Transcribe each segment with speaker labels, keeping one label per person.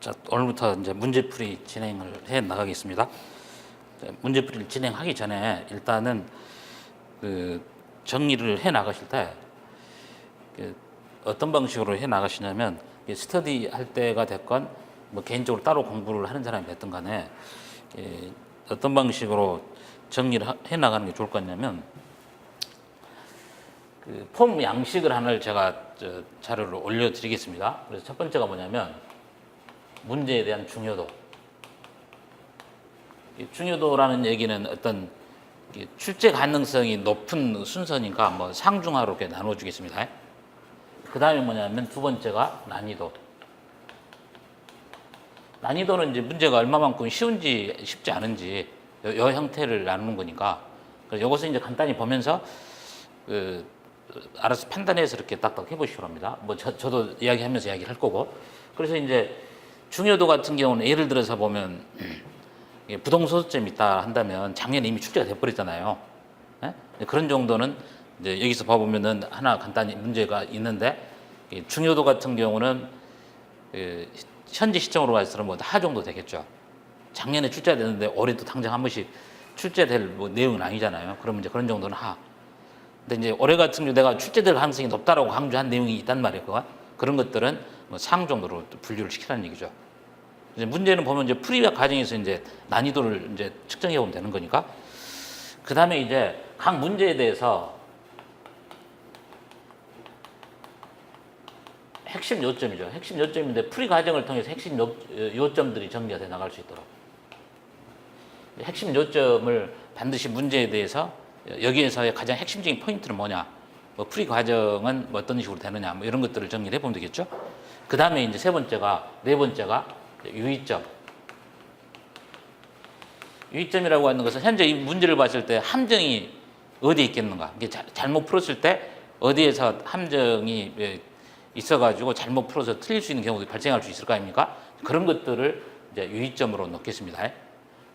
Speaker 1: 자, 오늘부터 이제 문제풀이 진행을 해 나가겠습니다. 문제풀이를 진행하기 전에 일단은 정리를 해 나가실 때 어떤 방식으로 해 나가시냐면, 스터디 할 때가 됐건 뭐 개인적으로 따로 공부를 하는 사람이 됐든 간에 어떤 방식으로 정리를 해 나가는 게 좋을 것 같냐면, 폼 양식을 하나를 제가 자료를 올려드리겠습니다. 그래서 첫 번째가 뭐냐면 문제에 대한 중요도. 이 중요도라는 얘기는 어떤 출제 가능성이 높은 순서니까 뭐 상중하로 이렇게 나눠주겠습니다. 그 다음에 뭐냐면 두 번째가 난이도. 난이도는 이제 문제가 얼마만큼 쉬운지 쉽지 않은지 여 형태를 나누는 거니까, 그래서 이것을 이제 간단히 보면서 알아서 판단해서 이렇게 딱딱 해보시기 바랍니다. 뭐 저도 이야기하면서 이야기를 할 거고. 그래서 이제 중요도 같은 경우는 예를 들어서 보면 부동소득점이 있다 한다면 작년에 이미 출제가 돼버렸잖아요. 네? 그런 정도는 이제 여기서 봐보면은 하나 간단히 문제가 있는데, 중요도 같은 경우는 현재 시점으로 봐서는 뭐 하 정도 되겠죠. 작년에 출제가 됐는데 올해도 당장 한 번씩 출제될 뭐 내용은 아니잖아요. 그러면 이제 그런 정도는 하. 근데 이제 올해 같은 경우 내가 출제될 가능성이 높다라고 강조한 내용이 있단 말이에요. 그런 것들은 뭐 상 정도로 분류를 시키라는 얘기죠. 이제 문제는 보면 이제 풀이 과정에서 이제 난이도를 이제 측정해 보면 되는 거니까. 그 다음에 이제 각 문제에 대해서 핵심 요점이죠. 핵심 요점인데 풀이 과정을 통해서 핵심 요점들이 정리가 돼 나갈 수 있도록. 핵심 요점을 반드시 문제에 대해서 여기에서의 가장 핵심적인 포인트는 뭐냐, 뭐 풀이 과정은 뭐 어떤 식으로 되느냐, 뭐 이런 것들을 정리를 해보면 되겠죠. 그 다음에 이제 네 번째가 유의점. 유의점이라고 하는 것은 현재 이 문제를 봤을 때 함정이 어디에 있겠는가, 이게 잘못 풀었을 때 어디에서 함정이 있어가지고 잘못 풀어서 틀릴 수 있는 경우도 발생할 수 있을 거 아닙니까? 그런 것들을 이제 유의점으로 넣겠습니다.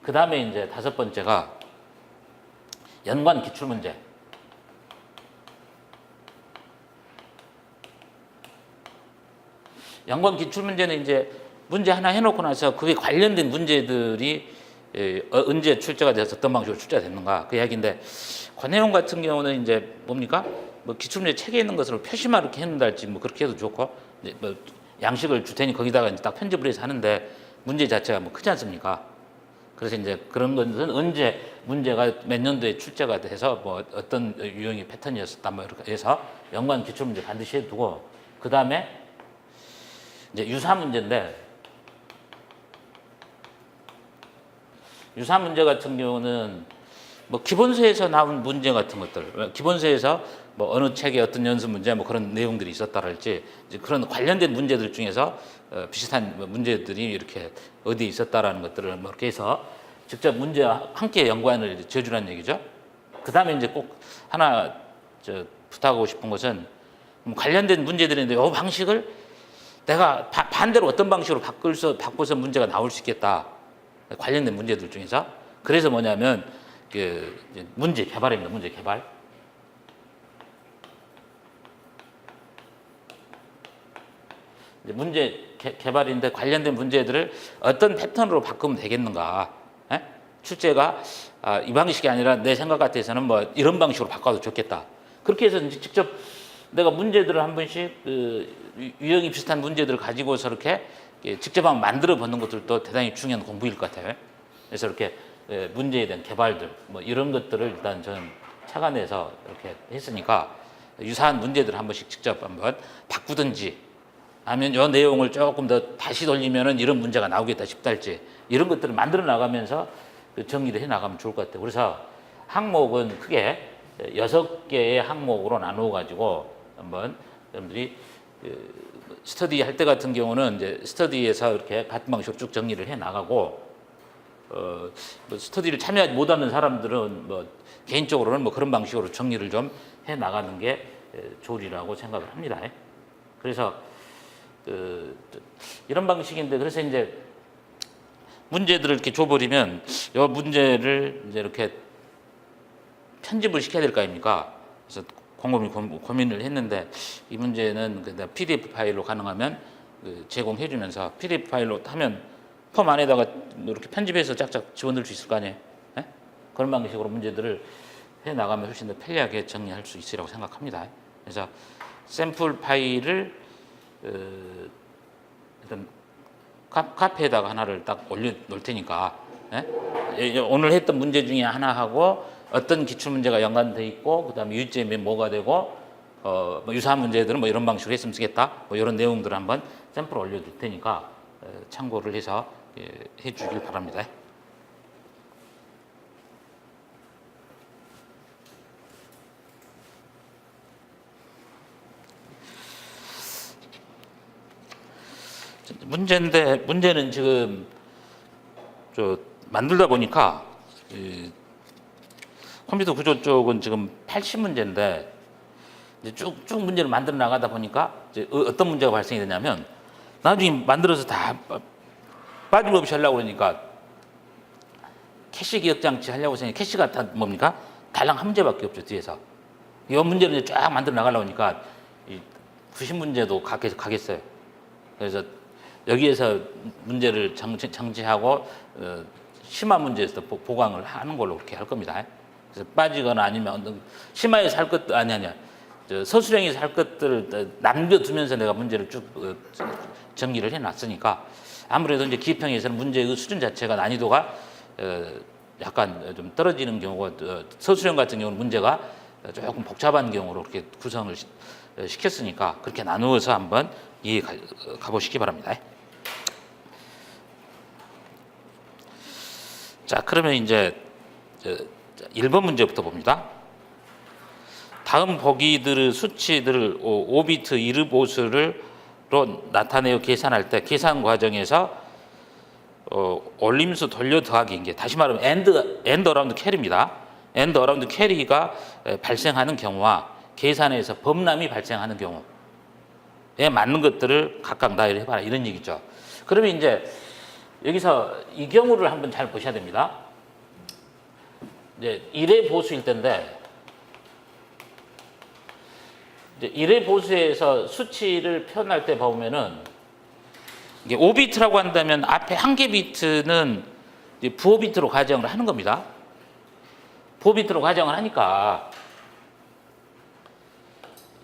Speaker 1: 그 다음에 이제 다섯 번째가 연관 기출문제. 연관 기출문제는 이제 문제 하나 해놓고 나서 그게 관련된 문제들이 언제 출제가 돼서 어떤 방식으로 출제가 됐는가, 그 이야기인데, 그 내용 같은 경우는 이제 뭡니까? 뭐 기출문제 책에 있는 것으로 표시만 이렇게 해놓는다 할지 뭐 그렇게 해도 좋고, 뭐 양식을 줄 테니 거기다가 이제 딱 편집을 해서 하는데 문제 자체가 뭐 크지 않습니까? 그래서 이제 그런 것은 언제 문제가 몇 년도에 출제가 돼서 뭐 어떤 유형의 패턴이었었다 뭐 이렇게 해서 연관 기출문제 반드시 해두고, 그 다음에 이제 유사 문제인데, 유사 문제 같은 경우는 뭐 기본서에서 나온 문제 같은 것들, 기본서에서 뭐 어느 책에 어떤 연습 문제 뭐 그런 내용들이 있었다랄지, 그런 관련된 문제들 중에서 비슷한 문제들이 이렇게 어디에 있었다라는 것들을 뭐 이렇게 해서 직접 문제와 함께 연관을 지어주라는 얘기죠. 그 다음에 이제 꼭 하나 부탁하고 싶은 것은 관련된 문제들인데 이 방식을 내가 반대로 어떤 방식으로 바꿔서 문제가 나올 수 있겠다. 관련된 문제들 중에서. 그래서 뭐냐면 문제 개발입니다. 문제 개발. 문제 개발인데 관련된 문제들을 어떤 패턴으로 바꾸면 되겠는가. 에? 출제가 이 방식이 아니라 내 생각 같아서는 뭐 이런 방식으로 바꿔도 좋겠다. 그렇게 해서 직접 내가 문제들을 한 번씩 유형이 비슷한 문제들을 가지고서 이렇게 직접 한번 만들어 보는 것들도 대단히 중요한 공부일 것 같아요. 그래서 이렇게 문제에 대한 개발들 뭐 이런 것들을 일단 저는 착안해서 이렇게 했으니까, 유사한 문제들을 한 번씩 직접 한번 바꾸든지, 아니면 이 내용을 조금 더 다시 돌리면은 이런 문제가 나오겠다 싶달지, 이런 것들을 만들어 나가면서 정리를 해 나가면 좋을 것 같아요. 그래서 항목은 크게 6개의 항목으로 나누어 가지고 한번 여러분들이 스터디 할 때 같은 경우는 이제 스터디에서 이렇게 같은 방식으로 쭉 정리를 해 나가고, 뭐 스터디를 참여하지 못하는 사람들은 뭐 개인적으로는 뭐 그런 방식으로 정리를 좀 해 나가는 게 좋으리라고 생각을 합니다. 그래서 이런 방식인데, 그래서 이제 문제들을 이렇게 줘버리면 이 문제를 이제 이렇게 편집을 시켜야 될 거 아닙니까? 그래서 곰곰이 고민을 했는데, 이 문제는 PDF 파일로 가능하면 제공해주면서 PDF 파일로 하면 폼 안에다가 이렇게 편집해서 짝짝 집어넣을 수 있을 거 아니에요. 예? 그런 방식으로 문제들을 해 나가면 훨씬 더 편리하게 정리할 수 있으리라고 생각합니다. 그래서 샘플 파일을 일단 카페에다가 하나를 딱 올려놓을 테니까, 예? 오늘 했던 문제 중에 하나하고 어떤 기출 문제가 연관돼 있고, 그다음에 유점이 뭐가 되고, 뭐 유사한 문제들은 뭐 이런 방식으로 했으면 쓰겠다, 뭐 이런 내용들을 한번 샘플 올려둘 테니까 참고를 해서 해주길 바랍니다. 문제는 지금 만들다 보니까 컴퓨터 구조 쪽은 지금 80문제인데 이제 쭉 문제를 만들어 나가다 보니까 이제 어떤 문제가 발생이 되냐면, 나중에 만들어서 다 빠짐없이 하려고 그러니까 캐시 기억 장치 하려고 생각해. 캐시가 다 뭡니까? 달랑 한 문제밖에 없죠, 뒤에서. 이 문제를 이제 쫙 만들어 나가려고 하니까 90문제도 가겠어요. 그래서 여기에서 문제를 정지하고 심화 문제에서 보강을 하는 걸로 그렇게 할 겁니다. 그래서 빠지거나 아니면 심화에서 할 것도 아니야. 서술형에서 할 것들을 남겨두면서 내가 문제를 쭉 정리를 해놨으니까, 아무래도 이제 기입형에서는 문제의 수준 자체가 난이도가 약간 좀 떨어지는 경우가, 서술형 같은 경우는 문제가 조금 복잡한 경우로 이렇게 구성을 시켰으니까 그렇게 나누어서 한번 이해 가보시기 바랍니다. 자, 그러면 이제 1번 문제부터 봅니다. 다음 보기들의 수치들을 5비트 이르보스로 나타내어 계산할 때 계산 과정에서 올림수 돌려 더하기인 게, 다시 말하면 엔드 어라운드 캐리입니다. 엔드 어라운드 캐리가 발생하는 경우와 계산에서 범람이 발생하는 경우에 맞는 것들을 각각 나열해 봐라, 이런 얘기죠. 그러면 이제 여기서 이 경우를 한번 잘 보셔야 됩니다. 이제 1의 보수일 텐데, 이제 1의 보수에서 수치를 표현할 때 보면은 이게 5비트라고 한다면 앞에 한 개 비트는 부호 비트로 가정을 하는 겁니다. 부호 비트로 가정을 하니까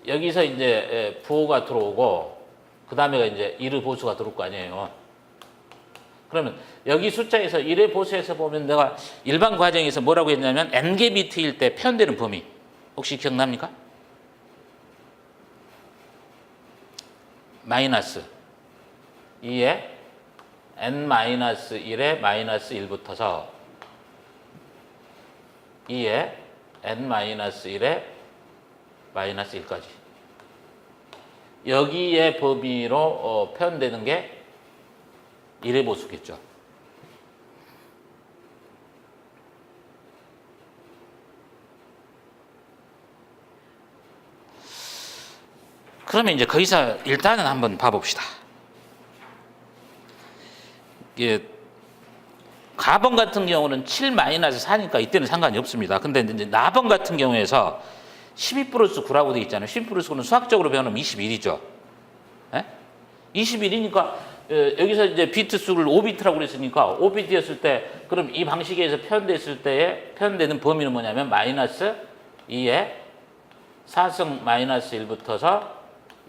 Speaker 1: 여기서 이제 부호가 들어오고, 그 다음에가 이제 1의 보수가 들어올 거 아니에요. 그러면 여기 숫자에서 1의 보수에서 보면 내가 일반 과정에서 뭐라고 했냐면 n개 비트일 때 표현되는 범위, 혹시 기억납니까? 마이너스 2에 n-1에 마이너스 1부터서 2에 n-1에 마이너스 1까지, 여기에 범위로 표현되는 게 1의 보수겠죠. 그러면 이제 거기서 일단은 한번 봐봅시다. 이게 가번 같은 경우는 7-4니까 이때는 상관이 없습니다. 근데 이제 나번 같은 경우에서 12 플러스 9라고 되어 있잖아요. 12 플러스 9는 수학적으로 배우면 21이죠. 21이니까 여기서 이제 비트 수를 5비트라고 그랬으니까 5비트였을 때, 그럼 이 방식에서 표현됐을 때에 표현되는 범위는 뭐냐면 마이너스 2에 4승 마이너스 1부터서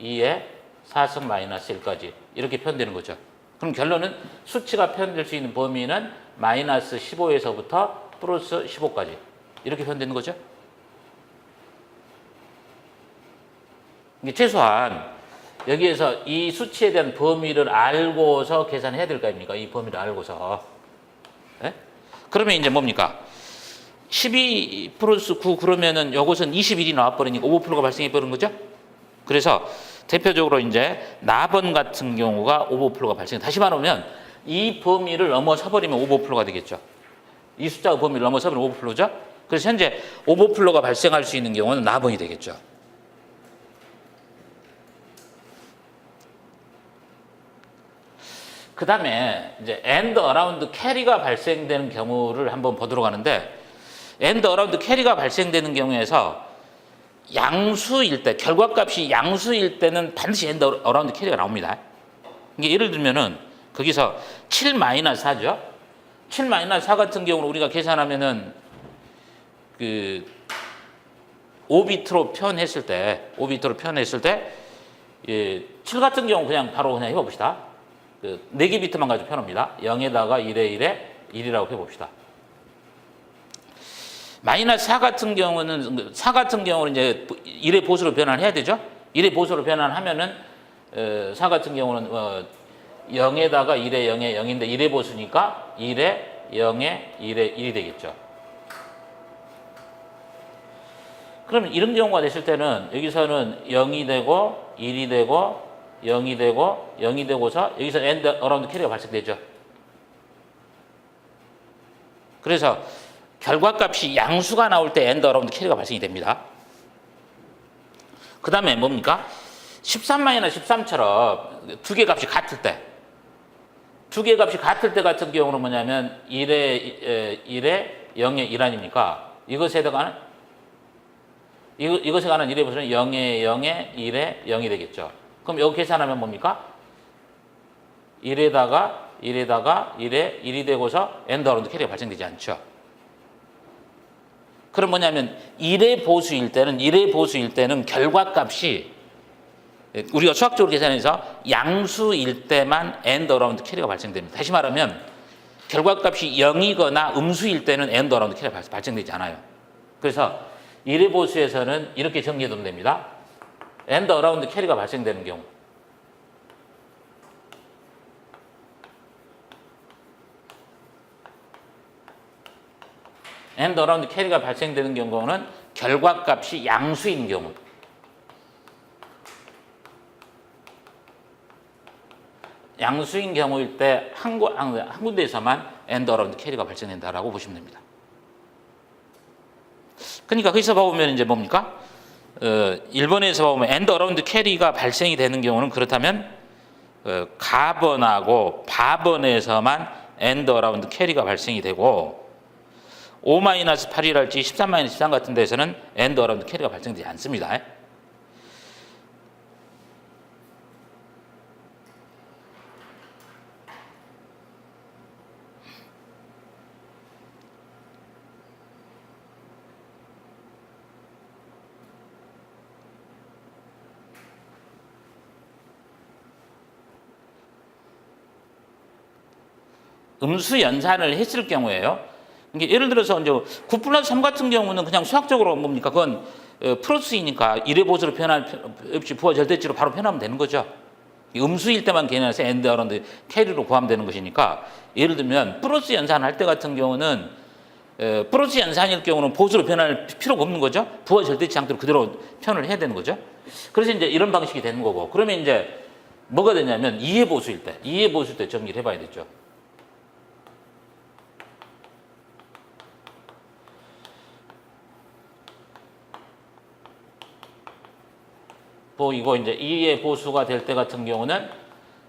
Speaker 1: 2에 4승 마이너스 1까지 이렇게 표현되는 거죠. 그럼 결론은 수치가 표현될 수 있는 범위는 마이너스 15에서부터 플러스 15까지 이렇게 표현되는 거죠. 이게 최소한 여기에서 이 수치에 대한 범위를 알고서 계산해야 될 거 아닙니까? 이 범위를 알고서. 네? 그러면 이제 뭡니까? 12 플러스 9 그러면은 요것은 21이 나와버리니까 오버플로가 발생해 버린 거죠? 그래서 대표적으로 이제 나번 같은 경우가 오버플로가 발생. 다시 말하면 이 범위를 넘어서 버리면 오버플로가 되겠죠. 이 숫자가 범위를 넘어서 버리면 오버플로죠. 그래서 현재 오버플로가 발생할 수 있는 경우는 나번이 되겠죠. 그 다음에 이제 엔드 어라운드 캐리가 발생되는 경우를 한번 보도록 하는데, 엔드 어라운드 캐리가 발생되는 경우에서 양수일 때, 결과값이 양수일 때는 반드시 엔드 어라운드 캐리가 나옵니다. 이게 예를 들면은 거기서 7-4죠. 7-4 같은 경우는 우리가 계산하면은 그 5비트로 표현했을 때, 7 같은 경우 그냥 바로 그냥 해봅시다. 그 4개 비트만 가지고 표현합니다. 0에다가 1에 1에 1이라고 해봅시다. -4 같은 경우는, 4 같은 경우는 이제 1의 보수로 변환을 해야 되죠. 1의 보수로 변환하면은 4 같은 경우는 0에다가 1에 0에 0인데 1의 보수니까 1에 0에 1에 1이 되겠죠. 그러면 이런 경우가 됐을 때는 여기서는 0이 되고 1이 되고 0이 되고 0이 되고서 여기서 엔드 어라운드 캐리가 발생되죠. 그래서 결과값이 양수가 나올 때 엔드 어라운드 캐리가 발생이 됩니다. 그 다음에 뭡니까? 13-13처럼 두 개 값이 같을 때, 같은 경우는 뭐냐면 1에 0에 1 아닙니까? 이것에 가는 1의 보수는 0에 0에 1에 0이 되겠죠. 그럼 여기 계산하면 뭡니까? 1에다가 1에 1이 되고서 엔드 어라운드 캐리가 발생되지 않죠. 그럼 뭐냐면 1의 보수일 때는 결과값이 우리가 수학적으로 계산해서 양수일 때만 엔드 어라운드 캐리가 발생됩니다. 다시 말하면 결과값이 0이거나 음수일 때는 엔드 어라운드 캐리가 발생되지 않아요. 그래서 1의 보수에서는 이렇게 정리해두면 됩니다. 엔드 어라운드 캐리가 발생되는 경우, 엔드 어라운드 캐리가 발생되는 경우는 결과값이 양수인 경우, 양수인 경우일 때 한 군데에서만 엔드 어라운드 캐리가 발생된다라고 보시면 됩니다. 그러니까 거기서 보면 이제 뭡니까? 1번에서 보면 엔드 어라운드 캐리가 발생이 되는 경우는 그렇다면 가번하고 바번에서만 엔드 어라운드 캐리가 발생이 되고 5-8이랄지 13-13 같은 데서는 엔드 어라운드 캐리가 발생되지 않습니다. 음수 연산을 했을 경우에요. 이게 예를 들어서 이제 9+3 같은 경우는 그냥 수학적으로 뭡니까? 그건 플러스이니까 1의 보수로 없이 부하 절대치로 바로 표현하면 되는 거죠. 음수일 때만 계산해서 엔드 어라운드 캐리로 구하면 되는 것이니까 예를 들면 플러스 연산할 때 같은 경우는 플러스 연산일 경우는 보수로 변할 필요가 없는 거죠. 부하 절대치 상태로 그대로 표현을 해야 되는 거죠. 그래서 이제 이런 방식이 되는 거고, 그러면 이제 뭐가 되냐면 2의 보수일 때 정리를 해봐야 되죠. 이거 이제 2의 보수가 될 때 같은 경우는,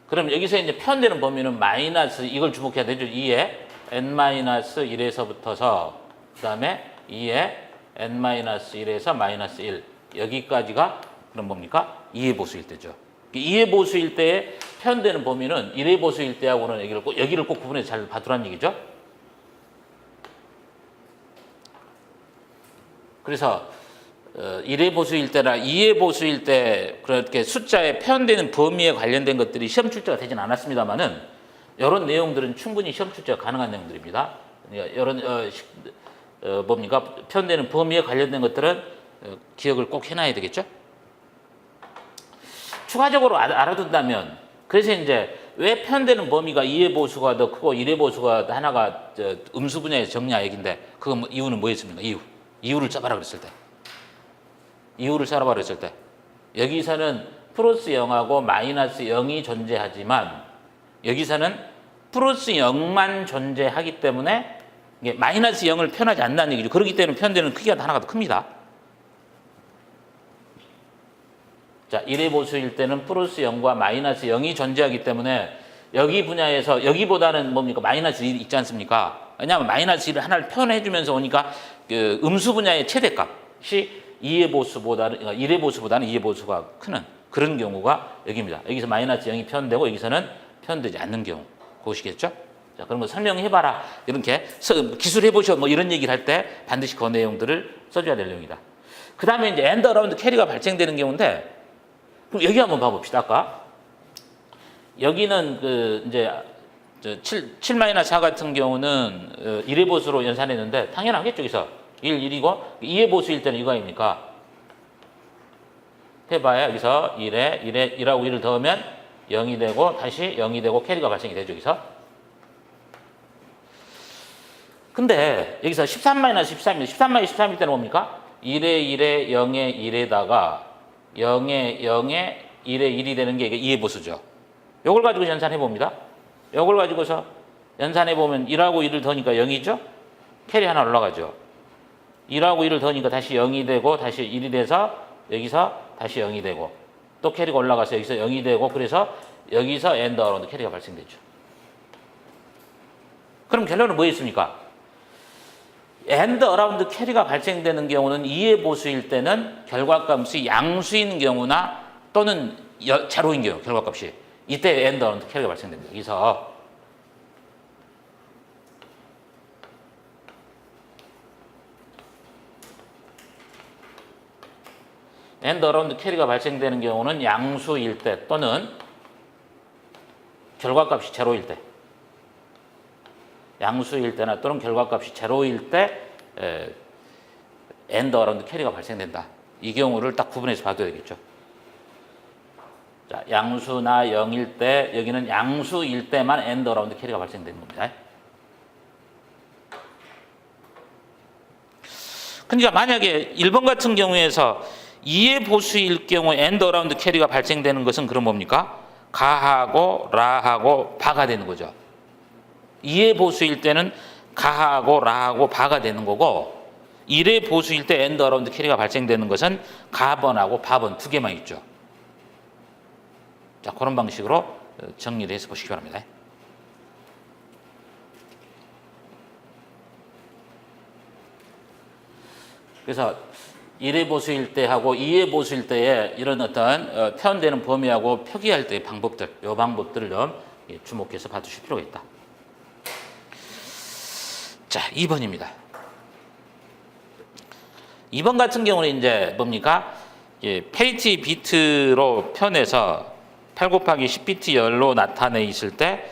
Speaker 1: 그럼 여기서 이제 표현되는 범위는 마이너스, 이걸 주목해야 되죠. 2의 n-1에서부터서 그 다음에 2의 n-1에서 -1 여기까지가 그럼 뭡니까? 2의 보수일 때죠. 2의 보수일 때에 표현되는 범위는 1의 보수일 때하고는 여기를 꼭 구분해서 잘 봐두라는 얘기죠. 그래서 1의 보수일 때나 2의 보수일 때 그렇게 숫자에 표현되는 범위에 관련된 것들이 시험 출제가 되진 않았습니다만은 이런 내용들은 충분히 시험 출제가 가능한 내용들입니다. 이런 뭡니까? 표현되는 범위에 관련된 것들은 기억을 꼭 해놔야 되겠죠. 추가적으로 알아둔다면, 그래서 이제 왜 표현되는 범위가 2의 보수가 더 크고 1의 보수가 하나가 음수 분야에서 정리한 얘기인데, 그 이유는 뭐였습니까? 이유를 써봐라 그랬을 때. 이유를 써봐라 그랬을 때. 여기서는 플러스 0하고 마이너스 0이 존재하지만 여기서는 플러스 0만 존재하기 때문에 이게 마이너스 0을 표현하지 않는다는 얘기죠. 그렇기 때문에 표현되는 크기가 하나가 더 큽니다. 자, 1의 보수일 때는 플러스 0과 마이너스 0이 존재하기 때문에 여기 분야에서 여기보다는 뭡니까? 마이너스 1이 있지 않습니까? 왜냐하면 마이너스 1을 하나를 표현해 주면서 오니까 그 음수 분야의 최대값이 1의 보수보다는 2의 보수가 크는 그런 경우가 여기입니다. 여기서 마이너스 0이 표현되고 여기서는 표현되지 않는 경우. 그것이겠죠? 자, 그런 거 설명해봐라. 이렇게 기술해보셔. 뭐 이런 얘기를 할 때 반드시 그 내용들을 써줘야 될 내용이다. 그 다음에 이제 엔드 어라운드 캐리가 발생되는 경우인데, 그럼 여기 한번 봐봅시다. 아까. 여기는 그 이제 7-4 같은 경우는 1의 보수로 연산했는데 당연하겠죠. 여기서 1이고 2의 보수일 때는 이거 아닙니까? 해봐야 여기서 1하고 1을 더하면 0이 되고 다시 0이 되고 캐리가 발생이 되죠. 여기서. 근데 여기서 13-13입니다. 13-13일 때는 뭡니까? 1에 0에 1에다가 0에 0에 1에 1이 되는 게 이게 2의 보수죠. 요걸 가지고 연산해 봅니다. 요걸 가지고서 연산해 보면 1하고 1을 더니까 0이죠? 캐리 하나 올라가죠. 1하고 1을 더니까 다시 0이 되고 다시 1이 돼서 여기서 다시 0이 되고 또 캐리가 올라가서 여기서 0이 되고 그래서 여기서 엔드 어라운드 캐리가 발생되죠. 그럼 결론은 뭐였습니까? 엔드 어라운드 캐리가 발생되는 경우는 2의 보수일 때는 결과값이 양수인 경우나 또는 제로인 경우 결과값이 이때 엔드 어라운드 캐리가 발생됩니다. 여기서 엔드 어라운드 캐리가 발생되는 경우는 양수일 때 또는 결과값이 제로일 때, 양수일 때나 또는 결과값이 제로일 때 엔드 어라운드 캐리가 발생된다. 이 경우를 딱 구분해서 봐둬야 되겠죠. 자, 양수나 0일 때, 여기는 양수일 때만 엔드 어라운드 캐리가 발생되는 겁니다. 그러니까 만약에 1번 같은 경우에서 2의 보수일 경우 엔드 어라운드 캐리가 발생되는 것은 그럼 뭡니까? 가하고 라하고 바가 되는 거죠. 2의 보수일 때는 가하고 라하고 바가 되는 거고 1의 보수일 때 엔드 어라운드 캐리가 발생되는 것은 가번하고 바번 두 개만 있죠. 자, 그런 방식으로 정리를 해서 보시기 바랍니다. 그래서 1의 보수일 때하고 2의 보수일 때에 이런 어떤 표현되는 범위하고 표기할 때의 방법들, 이 방법들을 좀 주목해서 봐두실 필요가 있다. 자, 2번입니다. 2번 같은 경우는 이제 뭡니까? 페리티 비트로 표현해서 8 곱하기 10비트 열로 나타내 있을 때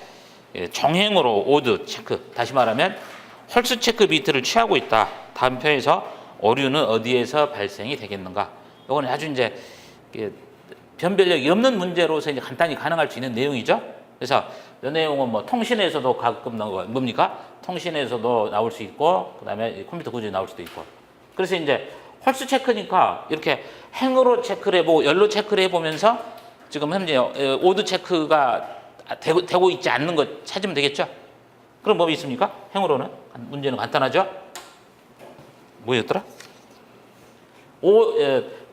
Speaker 1: 정행으로 오드 체크, 다시 말하면 홀수 체크 비트를 취하고 있다. 다음 표에서 오류는 어디에서 발생이 되겠는가? 이거는 아주 이제 변별력이 없는 문제로서 이제 간단히 가능할 수 있는 내용이죠. 그래서 이 내용은 뭐 통신에서도 가끔 나오고 뭡니까? 통신에서도 나올 수 있고, 그다음에 컴퓨터 구조에 나올 수도 있고. 그래서 이제 홀수 체크니까 이렇게 행으로 체크를 해보고 열로 체크를 해보면서 지금 현재 오드 체크가 되고 있지 않는 것 찾으면 되겠죠. 그럼 뭐 있습니까? 행으로는 문제는 간단하죠. 뭐였더라?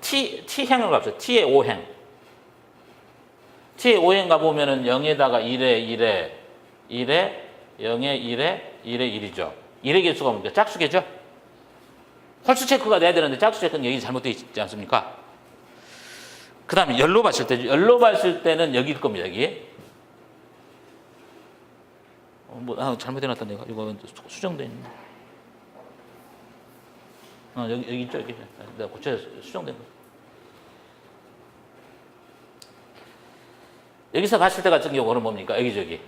Speaker 1: T행을 가보죠. T의 5행. T의 5행 가보면은 0에다가 1에 0에 1에 1이죠. 1의 개수가 뭡니까? 짝수개죠? 홀수 체크가 돼야 되는데 짝수 체크는 여기 잘못되어 있지 않습니까? 그 다음에 열로 봤을 때는 여기일 겁니다. 여기. 잘못해놨다 내가. 이거 수정돼 있네. 여기 있죠? 여기. 내가 고쳐서 수정된 거. 여기서 봤을 때 같은 경우는 뭡니까? 여기저기.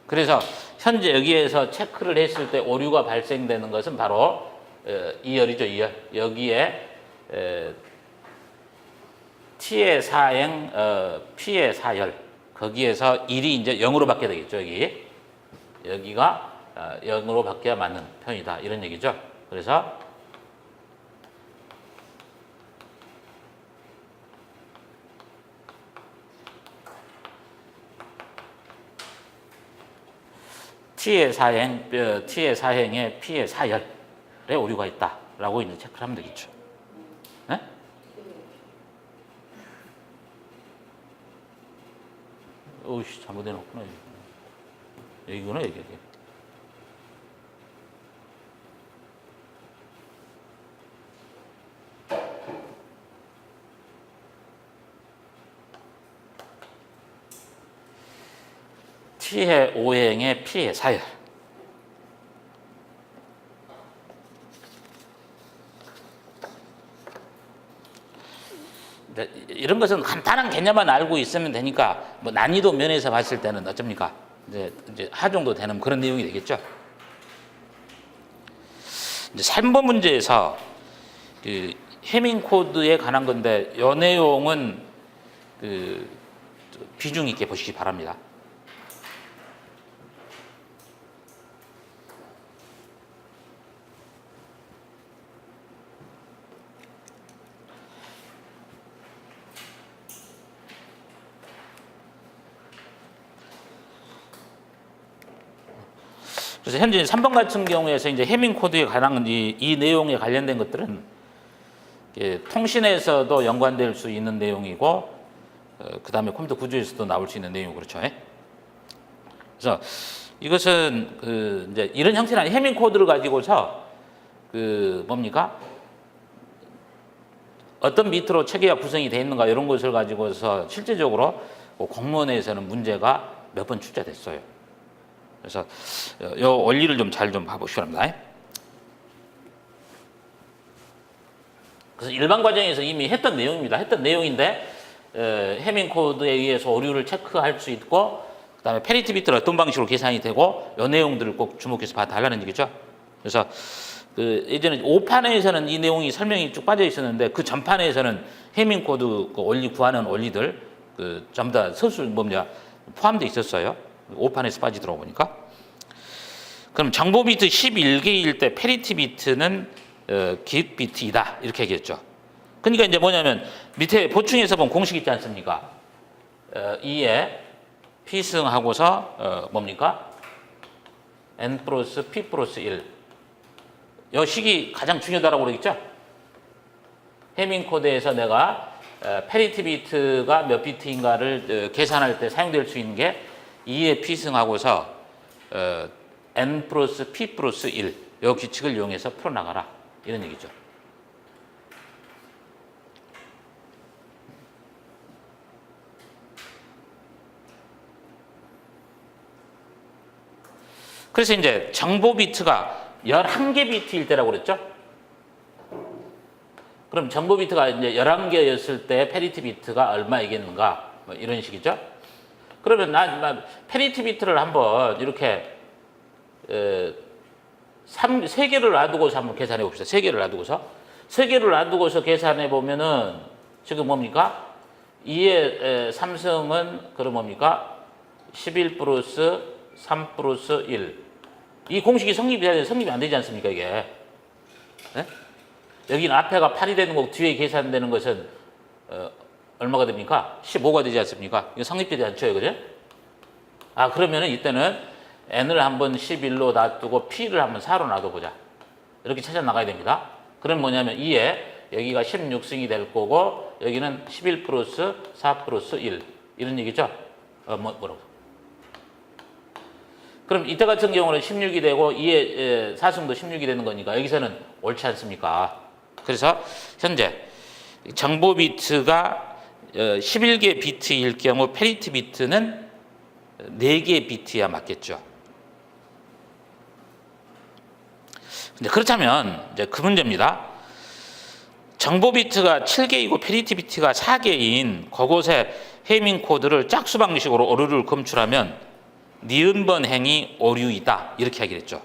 Speaker 1: 그래서 현재 여기에서 체크를 했을 때 오류가 발생되는 것은 바로 2열이죠. 2열. 여기에 T의 4행, P의 4열. 거기에서 1이 이제 0으로 바뀌어야 되겠죠. 여기가 0으로 바뀌어야 맞는 표현이다. 이런 얘기죠. 그래서 T의 4행에 P의 4열에 오류가 있다라고 이제 체크를 하면 되겠죠. 네? 오우씨, 잘못해놓구나. 여기구나, 여기. 피해 오행의 피해 사열. 이런 것은 간단한 개념만 알고 있으면 되니까 뭐 난이도 면에서 봤을 때는 어쩝니까? 이제 하 정도 되는 그런 내용이 되겠죠. 이제 3번 문제에서 그 해밍 코드에 관한 건데 이 내용은 그 비중 있게 보시기 바랍니다. 그래서 현재 3번 같은 경우에서 이제 해밍 코드에 관한 이 내용에 관련된 것들은 통신에서도 연관될 수 있는 내용이고, 그 다음에 컴퓨터 구조에서도 나올 수 있는 내용이고, 그렇죠. 그래서 이것은 이제 이런 형태는 해밍 코드를 가지고서 뭡니까? 어떤 비트로 체계가 구성이 되어 있는가 이런 것을 가지고서 실제적으로 공무원에서는 문제가 몇 번 출제됐어요. 그래서 이 원리를 좀 잘 좀 봐보시기 바랍니다. 그래서 일반 과정에서 이미 했던 내용입니다. 했던 내용인데 해밍 코드에 의해서 오류를 체크할 수 있고, 그다음에 페리티 비트는 어떤 방식으로 계산이 되고, 이 내용들을 꼭 주목해서 봐달라는 얘기죠. 그래서 예전에 5판에서는 이 내용이 설명이 쭉 빠져 있었는데 그 전판에서는 해밍 코드 원리 구하는 원리들 전부 다 서술 포함되어 있었어요. 5판에서 빠지더라고 보니까. 그럼 정보 비트 11개일 때 페리티 비트는 기획 비트이다 이렇게 얘기했죠. 그러니까 이제 뭐냐면 밑에 보충해서 본 공식 있지 않습니까? 2에 P승하고서 뭡니까? N 플러스 P 플러스 1. 이 식이 가장 중요하다고 그러겠죠? 해밍 코드에서 내가 페리티 비트가 몇 비트인가를 계산할 때 사용될 수 있는 게 2의 P승하고서 N 플러스 P 플러스 1. 이 규칙을 이용해서 풀어나가라. 이런 얘기죠. 그래서 이제 정보 비트가 11개 비트일 때라고 그랬죠? 그럼 정보 비트가 이제 11개였을 때 페리티 비트가 얼마이겠는가? 뭐 이런 식이죠? 그러면 페리티 비트를 한번 이렇게 3개를 놔두고서 한번 계산해 봅시다. 3개를 놔두고서. 3개를 놔두고서 계산해 보면은 지금 뭡니까? 2의 3승은 그럼 뭡니까? 11 플러스 3 플러스 1. 이 공식이 성립이 돼야 돼. 성립이 안 되지 않습니까, 이게? 네? 여기는 앞에가 8이 되는 거고 뒤에 계산되는 것은 얼마가 됩니까? 15가 되지 않습니까? 이거 성립되지 않죠, 그죠? 그러면은 이때는 n을 한번 11로 놔두고 p를 한번 4로 놔둬보자. 이렇게 찾아 나가야 됩니다. 그럼 뭐냐면 2에 여기가 16승이 될 거고 여기는 11 플러스 4 플러스 1 이런 얘기죠? 뭐라고? 그럼 이때 같은 경우는 16이 되고 2의 4승도 16이 되는 거니까 여기서는 옳지 않습니까? 그래서 현재 정보 비트가 11개 비트일 경우 페리티 비트는 4개 비트야 맞겠죠. 근데 그렇다면 이제 그 문제입니다. 정보 비트가 7개이고 페리티 비트가 4개인 그곳에 해밍 코드를 짝수 방식으로 오류를 검출하면 니은번 행이 오류이다 이렇게 하기로 했죠.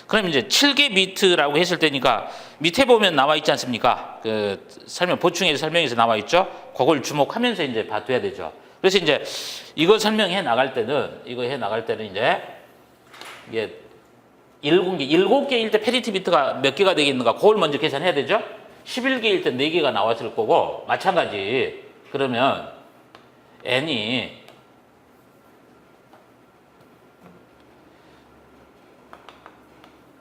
Speaker 1: 그럼 이제 7개 비트라고 했을 때니까 밑에 보면 나와 있지 않습니까? 보충해서 설명해서 나와 있죠. 그걸 주목하면서 이제 봐둬야 되죠. 그래서 이제 이거 설명해 나갈 때는 이제 이게 7개일 때 페리티 비트가 몇 개가 되겠는가 그걸 먼저 계산해야 되죠. 11개일 때 4개가 나왔을 거고 마찬가지. 그러면 n이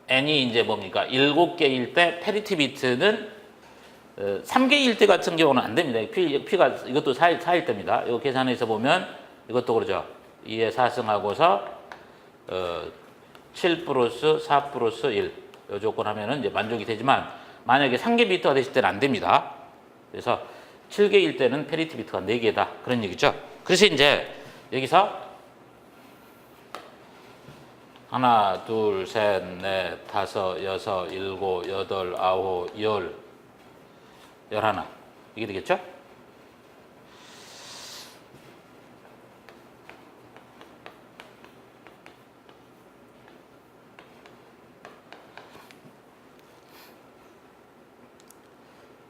Speaker 1: 이제 뭡니까? 7개일 때 페리티 비트는 3개일 때 같은 경우는 안 됩니다. P가 이것도 4일 때입니다. 이거 계산해서 보면 이것도 그러죠. 2의 4승하고서 7 플러스 4 플러스 1. 이 조건 하면은 이제 만족이 되지만 만약에 3개 비트가 됐을 때는 안 됩니다. 그래서 7개일 때는 페리티 비트가 4개다. 그런 얘기죠. 그래서 이제 여기서 하나, 둘, 셋, 넷, 다섯, 여섯, 일곱, 여덟, 아홉, 열, 열하나. 이게 되겠죠?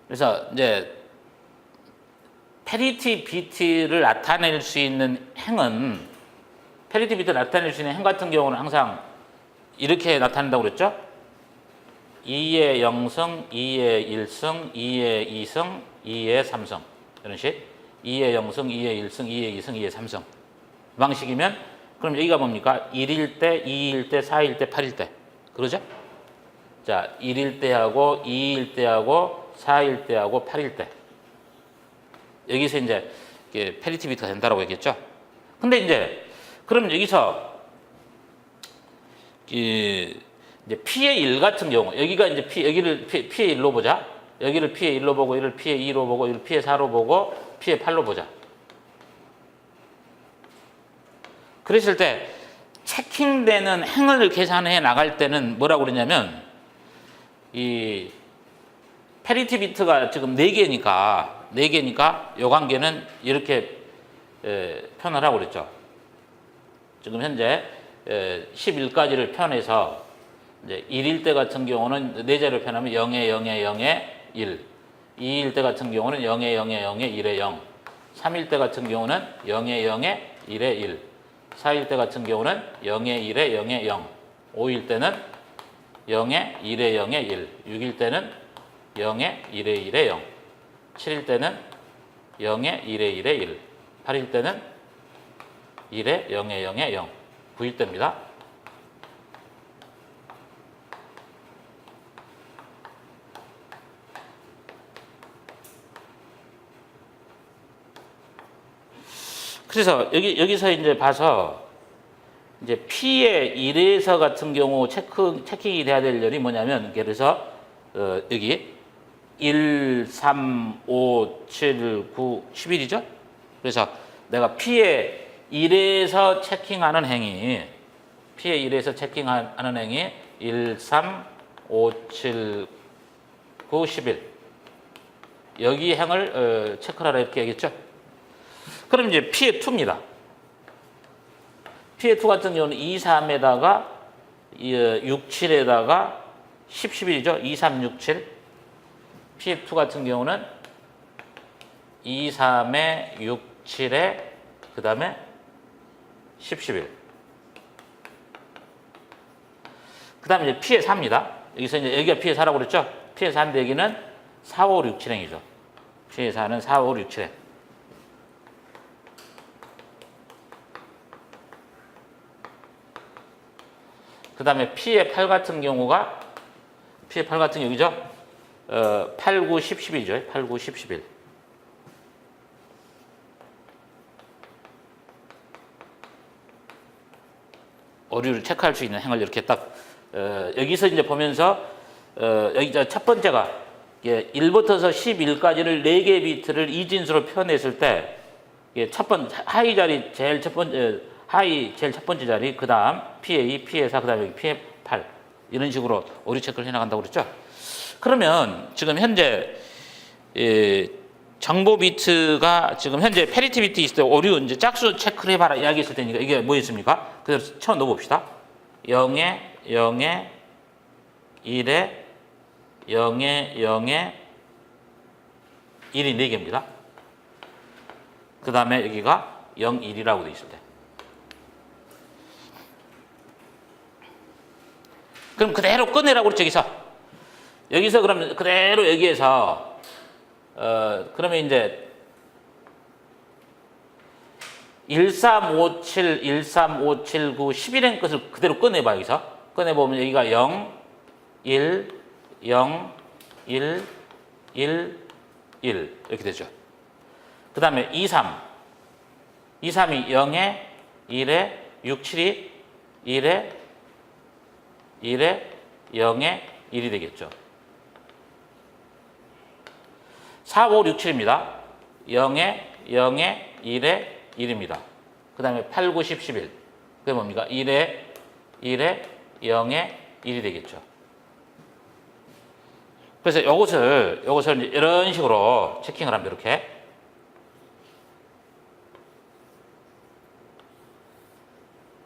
Speaker 1: 그래서 이제 페리티 비트를 나타낼 수 있는 행은 페리티 비트를 나타낼 수 있는 행 같은 경우는 항상 이렇게 나타낸다고 그랬죠? 2의 0승, 2의 1승, 2의 2승, 2의 3승 이런 식 2의 0승, 2의 1승, 2의 2승, 2의 3승 이 방식이면 그럼 여기가 뭡니까? 1일 때, 2일 때, 4일 때, 8일 때 그러죠? 자, 1일 때하고 2일 때하고 4일 때하고 8일 때 여기서 이제 페리티 비트가 된다라고 얘기했죠. 근데 이제 그럼 여기서 이제 P의 1 같은 경우 여기가 이제 여기를 P의 1로 보자. 여기를 P의 1로 보고 이를 P의 2로 보고 이를 P의 4로 보고 P의 8로 보자. 그랬을 때 체킹되는 행을 계산해 나갈 때는 뭐라고 그러냐면 이 페리티 비트가 지금 4개니까 요 관계는 이렇게 표현을 하고 그랬죠. 지금 현재 11까지를 표현해서 이제 1일 때 같은 경우는 4자리를 표현하면 0에 0에 0에 1, 2일 때 같은 경우는 0에 0에 0에 1에 0, 3일 때 같은 경우는 0에 0에 1에 1, 4일 때 같은 경우는 0에 1에 0에 0, 5일 때는 0에 1에 0에 1, 6일 때는 0에 1에 1에 0, 7일 때는 0에 1에 1에 1, 8일 때는 1에 0에 0에 0, 9일 때입니다. 그래서 여기서 이제 봐서 이제 P의 1에서 같은 경우 체킹이 돼야 될 열이 뭐냐면 예를 들어서 여기 1, 3, 5, 7, 9, 11이죠? 그래서 내가 P의 1에서 체킹하는 행위 P의 1에서 체킹하는 행위 1, 3, 5, 7, 9, 11 여기 행을 체크하라 이렇게 얘기했죠? 그럼 이제 P의 2입니다. P의 2 같은 경우는 2, 3에다가 6, 7에다가 10, 11이죠? 2, 3, 6, 7 P의 2 같은 경우는 2, 3에 6, 7에 그 다음에 10, 11 그 다음에 이제 P의 4입니다. 여기서 이제 여기가 P의 4라고 그랬죠? P의 4인데 여기는 4, 5, 6, 7행이죠. P의 4는 4, 5, 6, 7행 그 다음에 P의 8 같은 경우가 P의 8 같은 경우죠. 8, 9, 10, 11이죠. 8, 9, 10, 11 오류를 체크할 수 있는 행을 이렇게 딱 여기서 이제 보면서 여기 첫 번째가 1부터서 11까지를 4개의 비트를 이진수로 표현했을 때 첫 번째 하이 자리 제일 첫 번째 제일 첫 번째 자리 그 다음 P의 2, P의 4, 그 다음에 P의 8 이런 식으로 오류 체크를 해나간다고 그랬죠. 그러면 지금 현재 정보 비트가 지금 현재 페리티 비트 있을 때 오류 이제 짝수 체크를 해봐라 이야기했을 때니까 이게 뭐였습니까? 그대로 처음 넣어봅시다. 0에 0에 1에 0에 0에 1이 4개입니다. 그 다음에 여기가 0, 1이라고 되어 있을 때. 그럼 그대로 꺼내라고 그랬죠, 여기서 그러면 그대로 여기에서 그러면 이제 1357, 1357, 9, 11행 것을 그대로 꺼내봐 여기서 꺼내보면 여기가 0, 1, 0, 1, 1, 1 이렇게 되죠. 그 다음에 2, 3 2, 3이 0에 1에 6, 7이 1에 1에 0에 1이 되겠죠. 4, 5, 6, 7입니다. 0에 0에 1에 1입니다. 그 다음에 8, 9, 10, 11. 그게 뭡니까? 1에 0에 1이 되겠죠. 그래서 요것을 이제 이런 식으로 체킹을 합니다. 이렇게.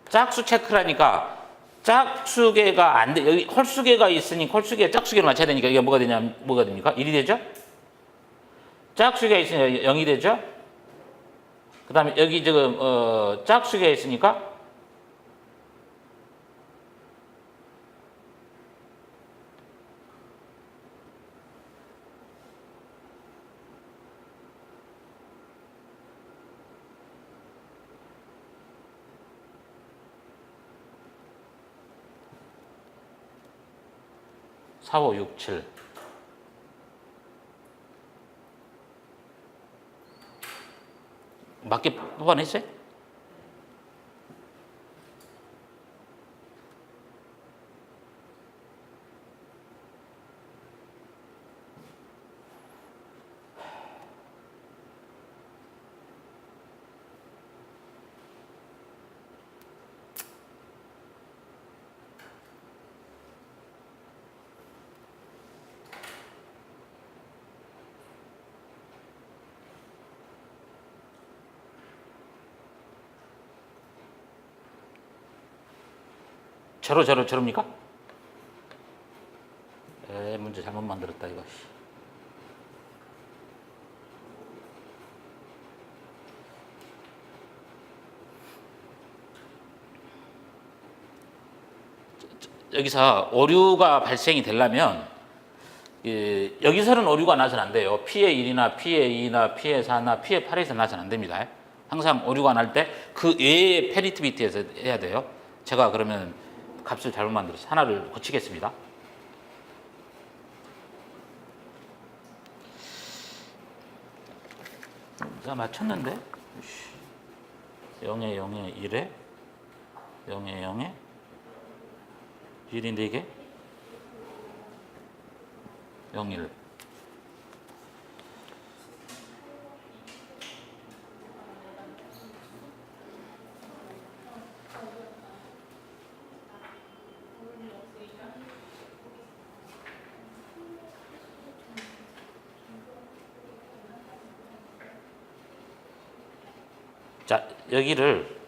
Speaker 1: 짝수 체크라니까 짝수계가 안 돼. 여기 홀수계가 있으니 홀수계 짝수계를 맞춰야 되니까 이게 뭐가 됩니까? 1이 되죠? 짝수계가 있으니까 0이 되죠? 그 다음에 여기 지금 짝수계가 있으니까 4, 5, 6, 7. 맞게 뽑아냈어요? 저럽니까? 문제 잘못 만들었다 이거. 여기서 오류가 발생이 되려면 여기서는 오류가 나서는 안 돼요. P의 1이나 P의 2나 P의 4나 P의 8에서 나서는 안 됩니다. 항상 오류가 날 때 그 외의 페리티 비트에서 해야 돼요. 제가 그러면 값을 잘못 만들어서 하나를 고치겠습니다. 자, 맞췄는데 0에 0에 1에 0에 0에 1인데 이게 0, 1. 자, 여기를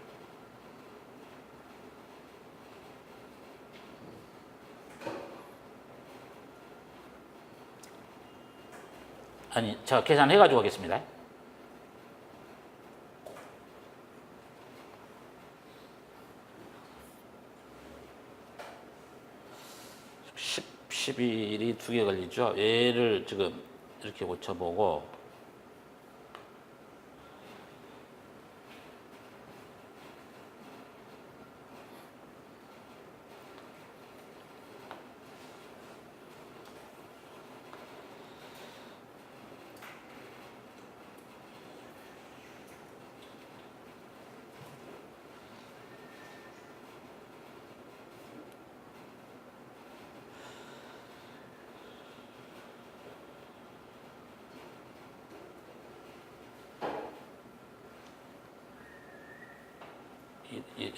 Speaker 1: 제가 계산해 가지고 하겠습니다. (10, 11이 2개 걸리죠. 얘를 지금 이렇게 고쳐보고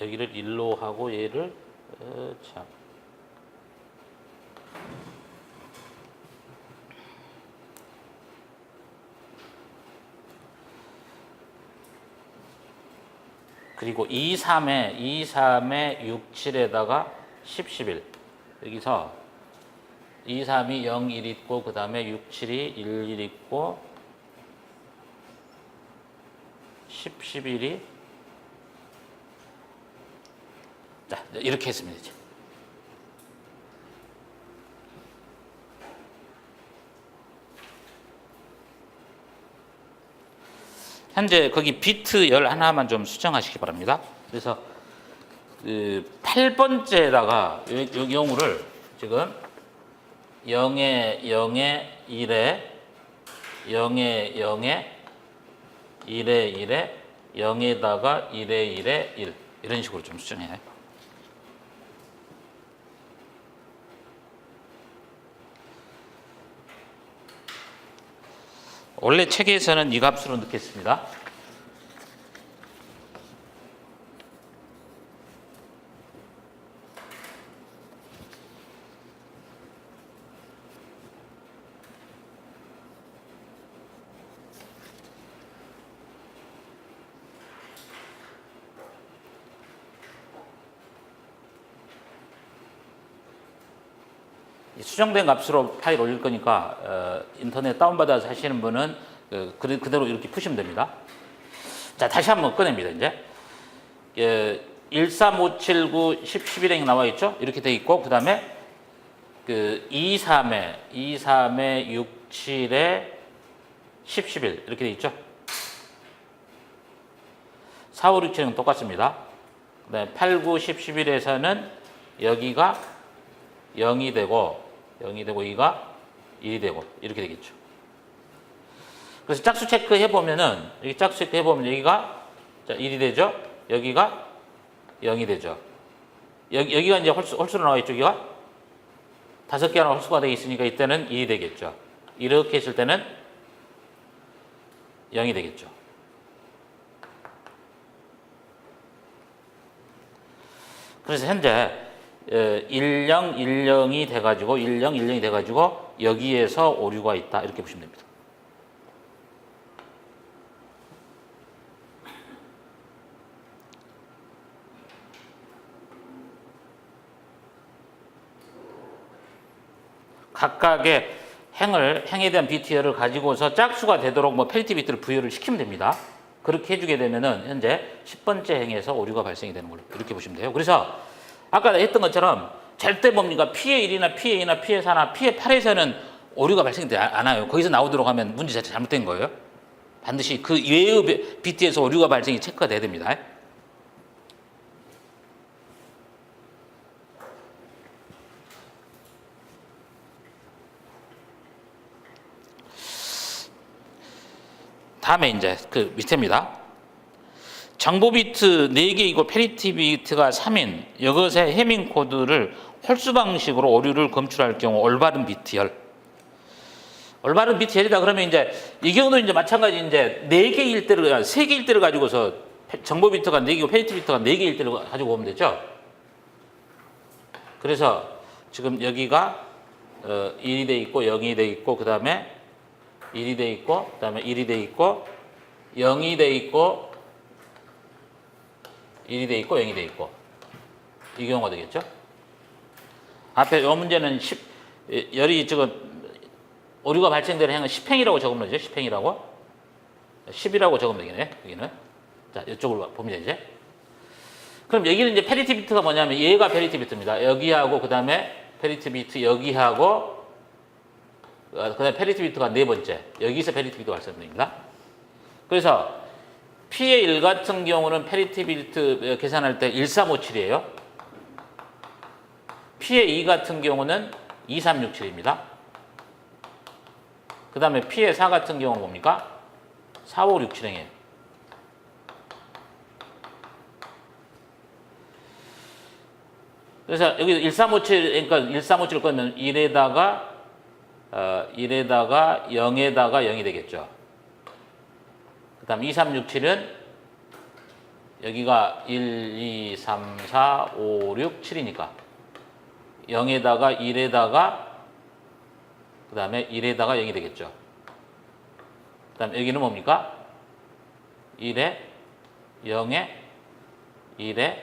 Speaker 1: 여기를 1로 하고 얘를 참. 그리고 2, 3에 6, 7에다가 10, 11. 여기서 2, 3이 0, 1 있고 그 다음에 6, 7이 1, 1 있고 10, 11이 자, 이렇게 했습니다. 이제. 현재 거기 비트 11만 좀 수정하시기 바랍니다. 그래서 그 8번째에다가 이 경우를 지금 0에 0에 1에 0에 0에 1에 1에 0에다가 1에 1에 1 이런 식으로 좀 수정해요. 원래 책에서는 이 값으로 넣겠습니다. 수정된 값으로 파일 올릴 거니까 인터넷 다운받아서 하시는 분은 그대로 이렇게 푸시면 됩니다. 자, 다시 한번 꺼냅니다. 이제 13579 10 11행 나와 있죠? 이렇게 돼 있고 그 다음에 23에 67에 10 11 이렇게 돼 있죠? 4, 5, 6, 7은 똑같습니다. 그 다음에 8, 9, 10, 11에서는 여기가 0이 되고 2가 1이 되고 이렇게 되겠죠. 그래서 짝수 체크 해보면은 여기 짝수 체크 해보면 여기가 1이 되죠. 여기가 0이 되죠. 여기가 이제 홀수로 나와 있죠. 여기가 5개 하나 홀수가 되어 있으니까 이때는 1이 되겠죠. 이렇게 했을 때는 0이 되겠죠. 그래서 현재 10, 10이 돼가지고 10, 10이 돼가지고 여기에서 오류가 있다 이렇게 보시면 됩니다. 각각의 행에 대한 BTR을 가지고서 짝수가 되도록 뭐 페리티 비트를 부여를 시키면 됩니다. 그렇게 해주게 되면은 현재 10번째 행에서 오류가 발생이 되는 걸로 이렇게 보시면 돼요. 그래서 아까 했던 것처럼 절대 뭡니까? P의 1이나 P의 2나 P의 4나 P의 8에서는 오류가 발생되지 않아요. 거기서 나오도록 하면 문제 자체 잘못된 거예요. 반드시 그 이외의 비트에서 오류가 발생이 체크가 돼야 됩니다. 다음에 이제 그 밑에입니다. 정보 비트 4개이고 페리티 비트가 3인 이것의 해밍 코드를 홀수 방식으로 오류를 검출할 경우 올바른 비트열. 올바른 비트열이다 그러면 이제 이 경우도 이제 마찬가지 이제 4개일 때를 3개일 때를 가지고서 정보 비트가 4개고 페리티 비트가 4개일 때를 가지고 오면 되죠. 그래서 지금 여기가 1이 돼 있고 0이 돼 있고 그다음에 1이 돼 있고 그다음에 1이 돼 있고 0이 돼 있고 1이 돼 있고 0이 돼 있고 이 경우가 되겠죠. 앞에 이 문제는 열이 지금 오류가 발생되는 행은 10행이라고 적으면 되죠. 10행이라고 10이라고 적으면 되겠네. 여기는 자 이쪽으로 봅니다 이제. 그럼 여기는 이제 페리티 비트가 뭐냐면 얘가 페리티 비트입니다. 여기하고 그다음에 페리티 비트 여기하고 그다음에 페리티 비트가 4번째 여기서 페리티 비트가 발생됩니다. 그래서 P의 1 같은 경우는 페리티 비트 계산할 때 1357이에요. P의 2 같은 경우는 2367입니다. 그 다음에 P의 4 같은 경우는 뭡니까? 4567행이에요. 그래서 여기 1357, 그러니까 1357을 꺼면 1에다가 0에다가 0이 되겠죠. 그 다음 2367은 여기가 1, 2, 3, 4, 5, 6, 7이니까 0에다가 1에다가 그 다음에 1에다가 0이 되겠죠. 그 다음 여기는 뭡니까? 1에 0에 1에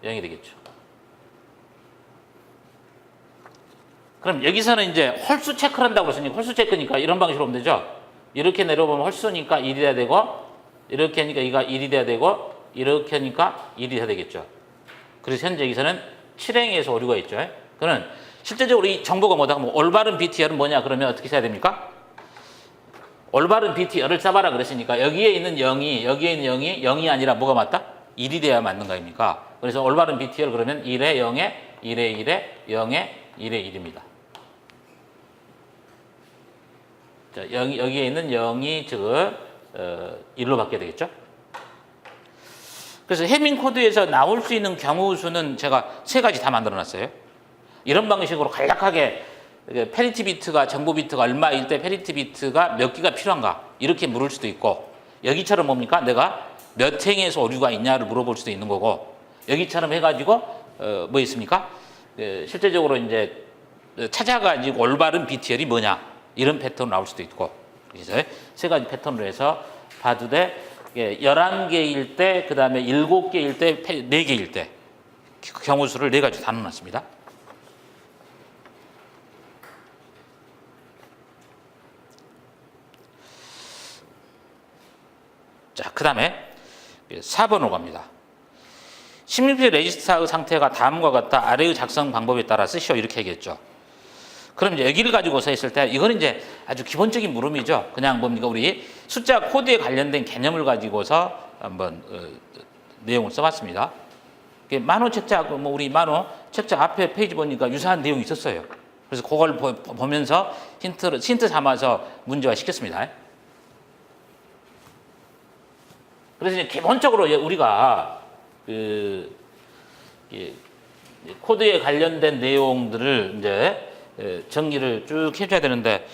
Speaker 1: 0이 되겠죠. 그럼 여기서는 이제 홀수 체크를 한다고 그랬으니까 홀수 체크니까 이런 방식으로 보면 되죠. 이렇게 내려보면 홀수니까 1이 돼야 되고 이렇게 하니까 이가 1이 돼야 되고 이렇게 하니까 1이 돼야 되겠죠. 그래서 현재 여기서는 7행에서 오류가 있죠. 그러면 실제적으로 이 정보가 뭐다? 뭐 올바른 BTR은 뭐냐? 그러면 어떻게 써야 됩니까? 올바른 BTR을 써봐라 그랬으니까 여기에 있는 0이 0이 아니라 뭐가 맞다? 1이 돼야 맞는 거 아닙니까? 그래서 올바른 BTR 그러면 1에 0에 1에 1에 0에 1에 1입니다. 자, 여기에 있는 0이 지금 1로 바뀌어야 되겠죠? 그래서 해밍 코드에서 나올 수 있는 경우 수는 제가 3가지 다 만들어 놨어요. 이런 방식으로 간략하게 페리티 비트가 정보 비트가 얼마일 때 페리티 비트가 몇 개가 필요한가 이렇게 물을 수도 있고 여기처럼 뭡니까? 내가 몇 행에서 오류가 있냐를 물어볼 수도 있는 거고 여기처럼 해가지고 뭐 있습니까? 실제적으로 이제 찾아가지고 올바른 BTL이 뭐냐 이런 패턴으로 나올 수도 있고 그래서 3가지 패턴으로 해서 봐도 돼 11개일 때 그 다음에 7개일 때 4개일 때 경우 수를 4가지 다 넣어놨습니다. 자, 그 다음에 4번으로 갑니다. 16비 레지스터의 상태가 다음과 같다. 아래의 작성 방법에 따라 쓰시오. 이렇게 얘기했죠. 그럼 이제 여기를 가지고서 했을 때 이거는 이제 아주 기본적인 물음이죠. 그냥 뭡니까? 우리 숫자 코드에 관련된 개념을 가지고서 한번 내용을 써봤습니다. 만호 책자, 뭐 우리 만호 책자 앞에 페이지 보니까 유사한 내용이 있었어요. 그래서 그걸 보면서 힌트 삼아서 문제화 시켰습니다. 그래서 이제 기본적으로 우리가 코드에 관련된 내용들을 이제 정리를 쭉 해줘야 되는데,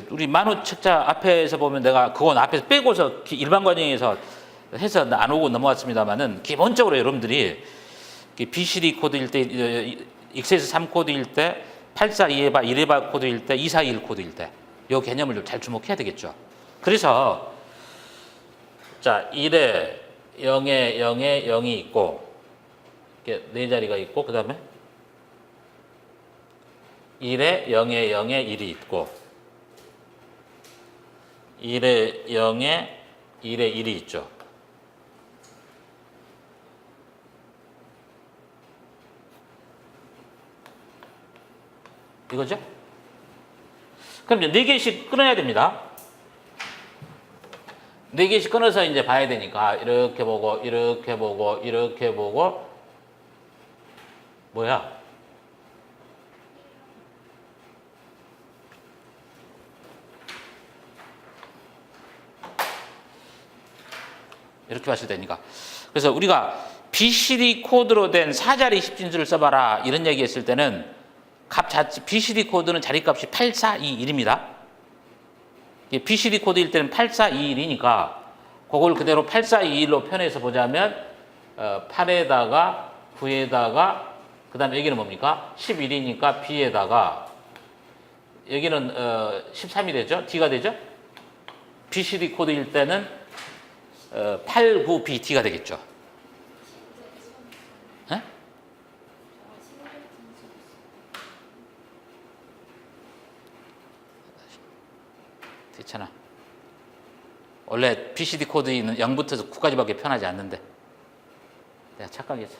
Speaker 1: 우리 만호 책자 앞에서 보면 내가 그건 앞에서 빼고서 일반 과정에서 해서 안 오고 넘어왔습니다만은, 기본적으로 여러분들이 BCD 코드일 때, 익세스3 코드일 때, 842에바 1에바 코드일 때, 241 코드일 때, 이 개념을 좀 잘 주목해야 되겠죠. 그래서 자, 1에 0에 0에 0이 있고, 이렇게 네 자리가 있고, 그 다음에 1에 0에 0에 1이 있고, 1에 0에 1에 1이 있죠. 이거죠? 그럼 이제 4개씩 끊어야 됩니다. 4개씩 끊어서 이제 봐야 되니까, 이렇게 보고, 이렇게 보고, 이렇게 보고, 뭐야? 이렇게 봤을 때니까. 그래서 우리가 BCD 코드로 된 4자리 10진수를 써봐라, 이런 얘기 했을 때는 BCD 코드는 자리값이 8421입니다. BCD 코드일 때는 8421이니까 그걸 그대로 8421로 표현해서 보자면 8에다가 9에다가 그 다음에 여기는 뭡니까? 11이니까 B에다가 여기는 13이 되죠? D가 되죠? BCD 코드일 때는 89BD가 되겠죠. 네? 괜찮아. 원래 BCD 코드는 0부터 9까지밖에 표현하지 않는데 내가 착각했어.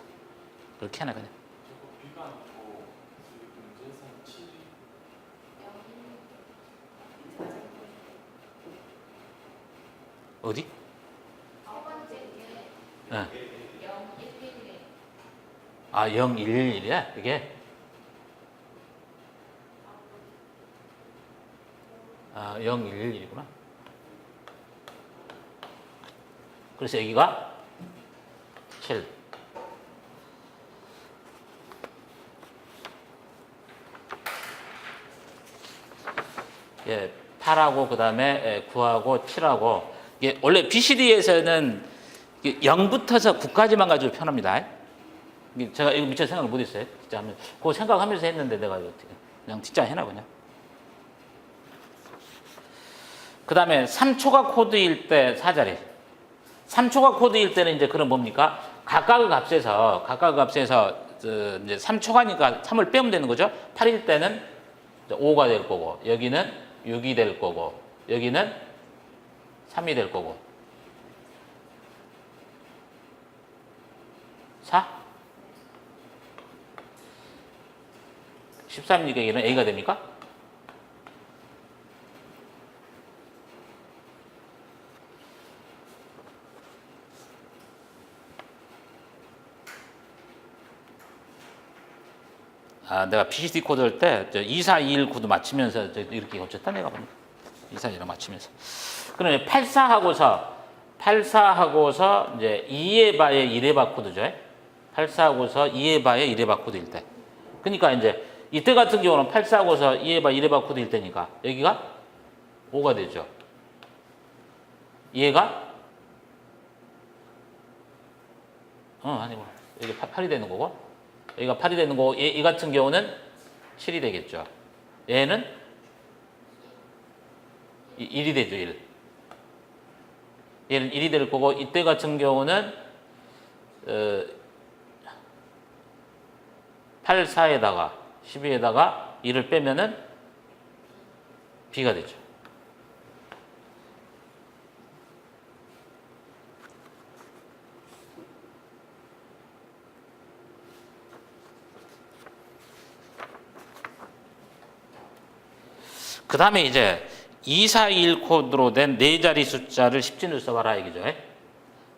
Speaker 1: 그렇게 하나 그냥. 어디? 네. 아, 0111이야? 그게? 아, 0111이구나. 그래서 여기가 7. 예, 8하고 그 다음에 9하고 7하고, 이게 원래 BCD에서는 0부터서 9까지만 가지고 표현합니다. 제가 이거 미처 생각을 못했어요. 진짜 하면 그거 생각하면서 했는데 내가 이거 그냥 진짜 해놔 그냥. 그 다음에 3초가 코드일 때 4자리. 3초가 코드일 때는 이제 그럼 뭡니까? 각각의 값에서 이제 3초가니까 3을 빼면 되는 거죠. 8일 때는 5가 될 거고, 여기는 6이 될 거고, 여기는 3이 될 거고. 4? 13이니까 여기는 A가 됩니까? 아, 내가 BCD 코드 할 때 2421 코드 맞추면서 이렇게 어쨌다 내가 보니까 2421랑 맞추면서. 그러면 84하고서 이제 2에바의 1에바 코드죠. 84하고서 2에바의 1에바 코드일 때. 그러니까 이제 이때 같은 경우는 84하고서 2에바 1에바 코드일 때니까 여기가 5가 되죠. 이해가? 아니고 여기 8이 되는 거고, 여기가 8이 되는 거고, 이 같은 경우는 7이 되겠죠. 얘는 1이 되죠. 1. 얘는 1이 될 거고, 이때 같은 경우는 8, 4에다가 12에다가 1을 빼면은 B가 되죠. 그 다음에 이제 241 코드로 된 네 자리 숫자를 10진을 써봐라 이거죠.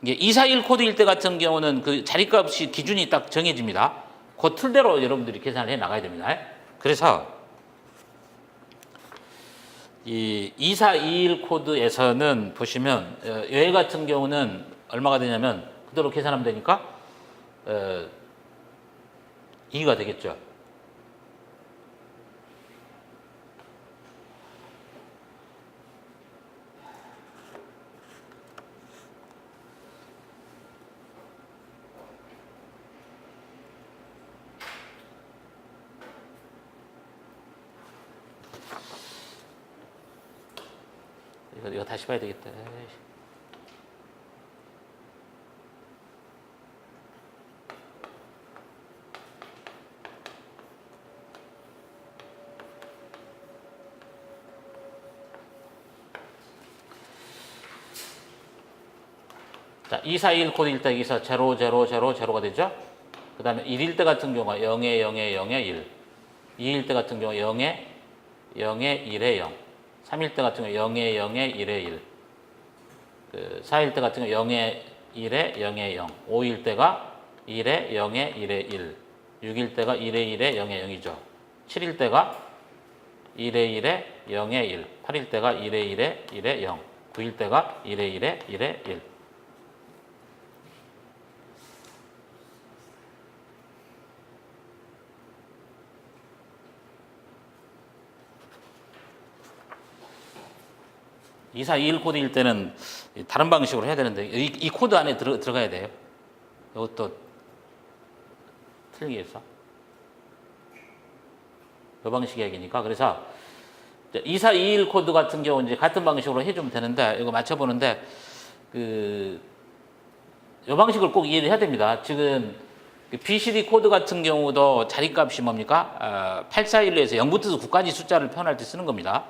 Speaker 1: 이게 241 코드일 때 같은 경우는 그 자리값이 기준이 딱 정해집니다. 그 틀대로 여러분들이 계산을 해 나가야 됩니다. 그래서 이 2421 코드에서는 보시면 얘 같은 경우는 얼마가 되냐면 그대로 계산하면 되니까 2가 되겠죠. 이거 다시 봐야 되겠다. 자, 241 코드일 때 여기서 0, 0, 0, 0가 되죠? 그 다음에 1일 때 같은 경우가 0에 0에 0에 1. 2일 때 같은 경우 0에 0에 1에 0. 3일 때 같은 경우 0에 0에 1에 1. 4일 때 같은 경우 0에 1에 0에 0. 5일 때가 1에 0에 1에 1. 6일 때가 1에 1에 0에 0이죠. 7일 때가 1에 1에 0에 1. 8일 때가 1에 1에 1에 0. 9일 때가 1에 1에 1에 1. (2421) 코드일 때는 다른 방식으로 해야 되는데 이 코드 안에 들어가야 돼요. 이것도 틀리게 해서 이 방식 이야기니까. 그래서 2421 코드 같은 경우 이제 같은 방식으로 해주면 되는데 이거 맞춰보는데 이 방식을 꼭 이해를 해야 됩니다. 지금 BCD 코드 같은 경우도 자리값이 뭡니까? 841에서 0부터 9까지 숫자를 표현할 때 쓰는 겁니다.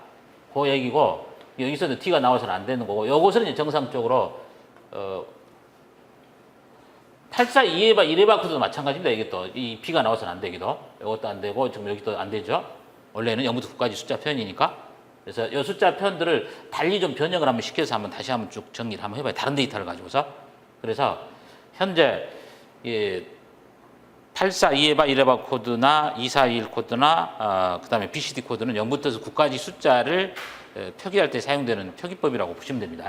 Speaker 1: 그 얘기고 여기서도 T가 나와서는 안 되는 거고, 요것은 이제 정상적으로 842에바 1에바 코드도 마찬가지입니다. 이게 또 이 B가 나와서는 안 되기도, 이것도 안 되고 지금 여기도 안 되죠. 원래는 0부터 9까지 숫자 표현이니까. 그래서 이 숫자 표현들을 달리 좀 변형을 한번 시켜서 다시 한번 쭉 정리를 한번 해봐요. 다른 데이터를 가지고서. 그래서 현재 842에바 1에바 코드나 241 코드나 그 다음에 BCD 코드는 0부터 9까지 숫자를 표기할 때 사용되는 표기법이라고 보시면 됩니다.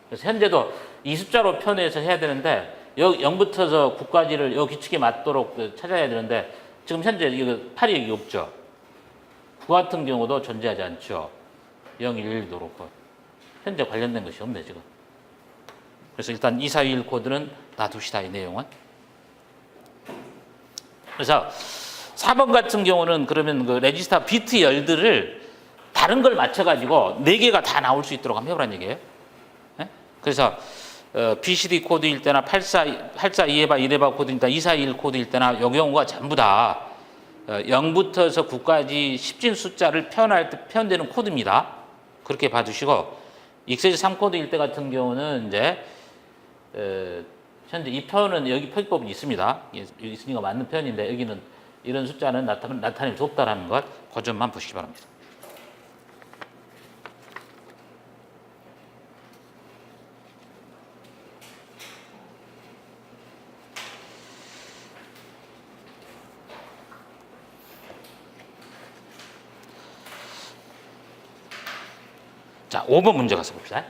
Speaker 1: 그래서 현재도 이 숫자로 표현해서 해야 되는데 0부터 9까지를 이 규칙에 맞도록 찾아야 되는데 지금 현재 이거 8이 여기 없죠. 9 같은 경우도 존재하지 않죠. 0, 1, 1도 그렇고 현재 관련된 것이 없네 지금. 그래서 일단 2421 코드는 놔둡시다 이 내용은. 그래서 4번 같은 경우는 그러면 그 레지스터 비트 열들을 다른 걸 맞춰가지고 4개가 다 나올 수 있도록 한번 해보라는 얘기예요. 네? 그래서 BCD 코드일 때나 842에바 1에바 코드일 때나 241 코드일 때나 요 경우가 전부 다 0부터 9까지 10진 숫자를 표현할 때 표현되는 코드입니다. 그렇게 봐주시고 익세지 3 코드일 때 같은 경우는 이제 현재 이 표현은 여기 표기법이 있습니다. 있으니까 맞는 표현인데 여기는 이런 숫자는 나타낼 수 없다라는 것, 그 점만 보시기 바랍니다. 자, 5번 문제 가서 봅시다.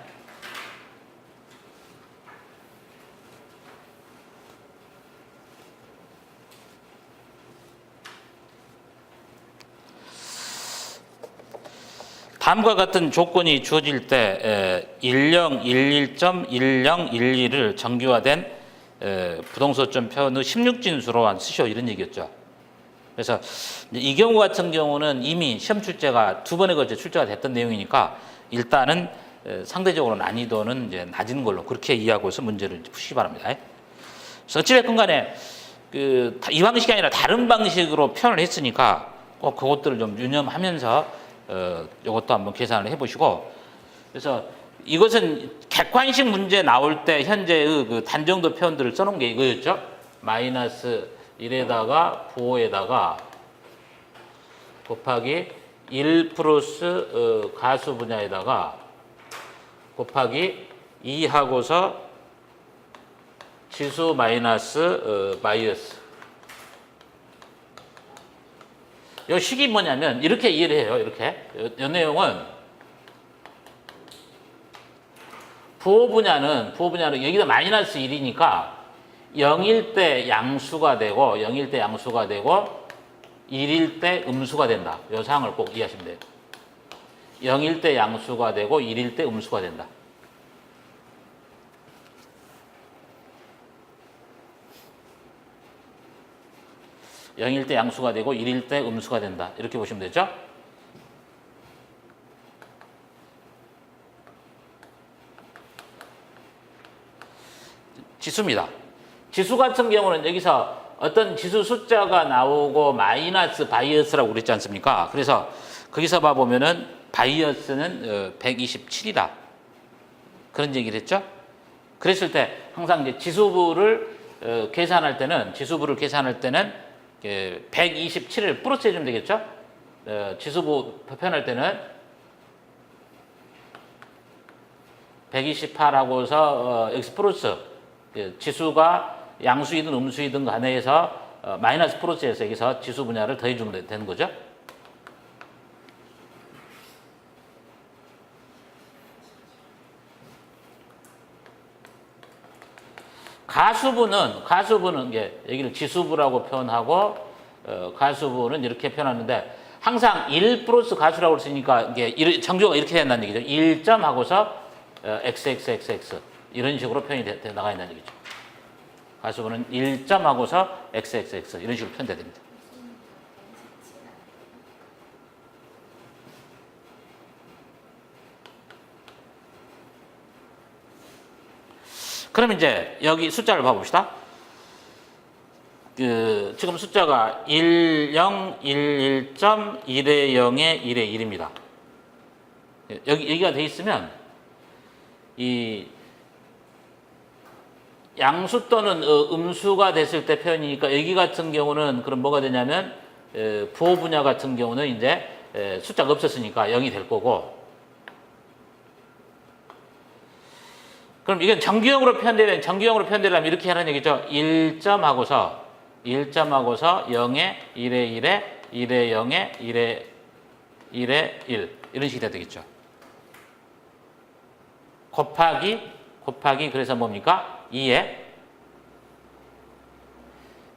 Speaker 1: 다음과 같은 조건이 주어질 때 1011.1012를 정규화된 부동소점 표현의 16진수로 쓰시오 이런 얘기였죠. 그래서 이 경우 같은 경우는 이미 시험 출제가 2번에 걸쳐 출제가 됐던 내용이니까 일단은 상대적으로 난이도는 이제 낮은 걸로 그렇게 이해하고서 문제를 푸시기 바랍니다. 그래서 어찌됐건 간에 이 방식이 아니라 다른 방식으로 표현을 했으니까 꼭 그것들을 좀 유념하면서 이것도 한번 계산을 해보시고, 그래서 이것은 객관식 문제 나올 때 현재의 그 단정도 표현들을 써놓은 게 이거였죠. 마이너스 1에다가 9에다가 곱하기 1 플러스 가수 분야에다가 곱하기 2 하고서 지수 마이너스 바이어스. 이 식이 뭐냐면 이렇게 이해를 해요. 이렇게. 이 내용은 부호 분야는 여기다 마이너스 1이니까 0일 때 양수가 되고 0일 때 양수가 되고 1일 때 음수가 된다. 이 사항을 꼭 이해하시면 돼요. 0일 때 양수가 되고 1일 때 음수가 된다. 영일 때 양수가 되고 1일 때 음수가 된다. 이렇게 보시면 되죠. 지수입니다. 지수 같은 경우는 여기서 어떤 지수 숫자가 나오고 마이너스 바이어스라고 그랬지 않습니까? 그래서 거기서 봐보면은 바이어스는 127이다. 그런 얘기를 했죠. 그랬을 때 항상 이제 지수부를 계산할 때는 127을 플러스 해주면 되겠죠. 지수부 표현할 때는 128하고서 x 플러스 지수가 양수이든 음수이든 간에 해서 마이너스 플러스에서 여기서 지수 분야를 더해주면 되는 거죠. 가수부는 이게 여기를 지수부라고 표현하고 가수부는 이렇게 표현하는데 항상 1 플러스 가수라고 쓰니까 이게 정조가 이렇게 된다는 얘기죠. 1점 하고서 xxxx 이런 식으로 표현이 나가 있다는 얘기죠. 가수부는 1점 하고서 xxx 이런 식으로 표현돼야 됩니다. 그럼 이제 여기 숫자를 봐봅시다. 지금 숫자가 1, 0, 1, 1점, 1에 0에 1에 1입니다. 여기가 돼 있으면 이 양수 또는 음수가 됐을 때 표현이니까 여기 같은 경우는 그럼 뭐가 되냐면 부호 분야 같은 경우는 이제 숫자가 없었으니까 0이 될 거고, 그럼 이건 정규형으로 표현되려면 이렇게 하는 얘기죠. 1점 하고서 0에 1에 1에 1에 0에 1에 1에 1 이런 식이 돼야 되겠죠. 곱하기 그래서 뭡니까? 2에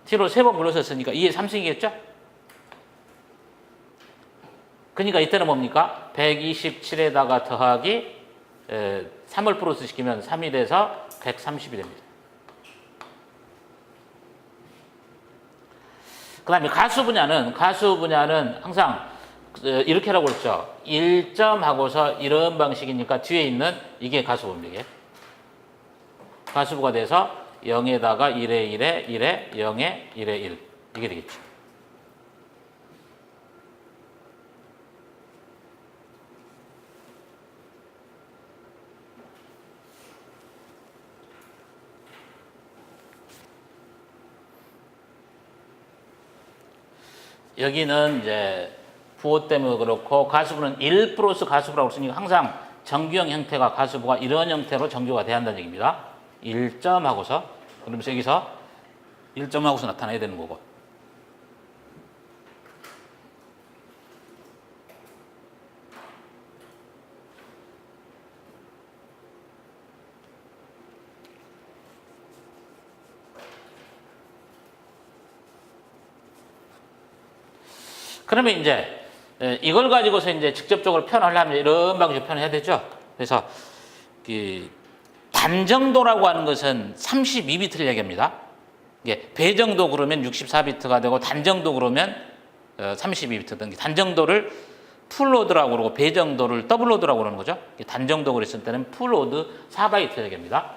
Speaker 1: t로 3번 불러섰으니까 2에 3승이겠죠? 그러니까 이때는 뭡니까? 127에다가 더하기 3을 플러스 시키면 3이 돼서 130이 됩니다. 그 다음에 가수 분야는 항상 이렇게 하라고 그랬죠. 1점 하고서 이런 방식이니까 뒤에 있는 이게 가수부입니다. 이게. 가수부가 돼서 0에다가 1에 1에 1에 0에 1에 1 이게 되겠죠. 여기는 이제 부호 때문에 그렇고 가수부는 1 플러스 가수부라고 쓰니까 항상 정규형 형태가 가수부가 이런 형태로 정규가 돼야 한다는 얘기입니다. 1점 하고서 그러면서 여기서 1점 하고서 나타나야 되는 거고. 그러면 이제 이걸 가지고서 이제 직접적으로 표현하려면 이런 방식으로 표현해야 되죠. 그래서 단정도라고 하는 것은 32비트를 얘기합니다. 이게 배정도 그러면 64비트가 되고 단정도 그러면 32비트. 단정도를 풀로드라고 그러고 배정도를 더블로드라고 그러는 거죠. 단정도 그랬을 때는 풀로드 4바이트 얘기합니다.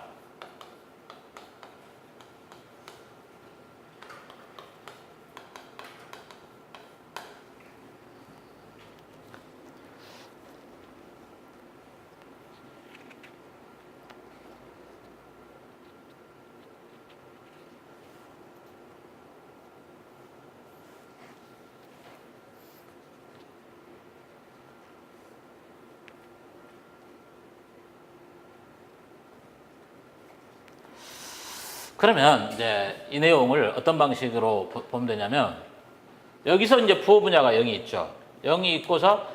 Speaker 1: 그러면 이제 이 내용을 어떤 방식으로 보면 되냐면 여기서 이제 부호 분야가 0이 있죠. 0이 있고서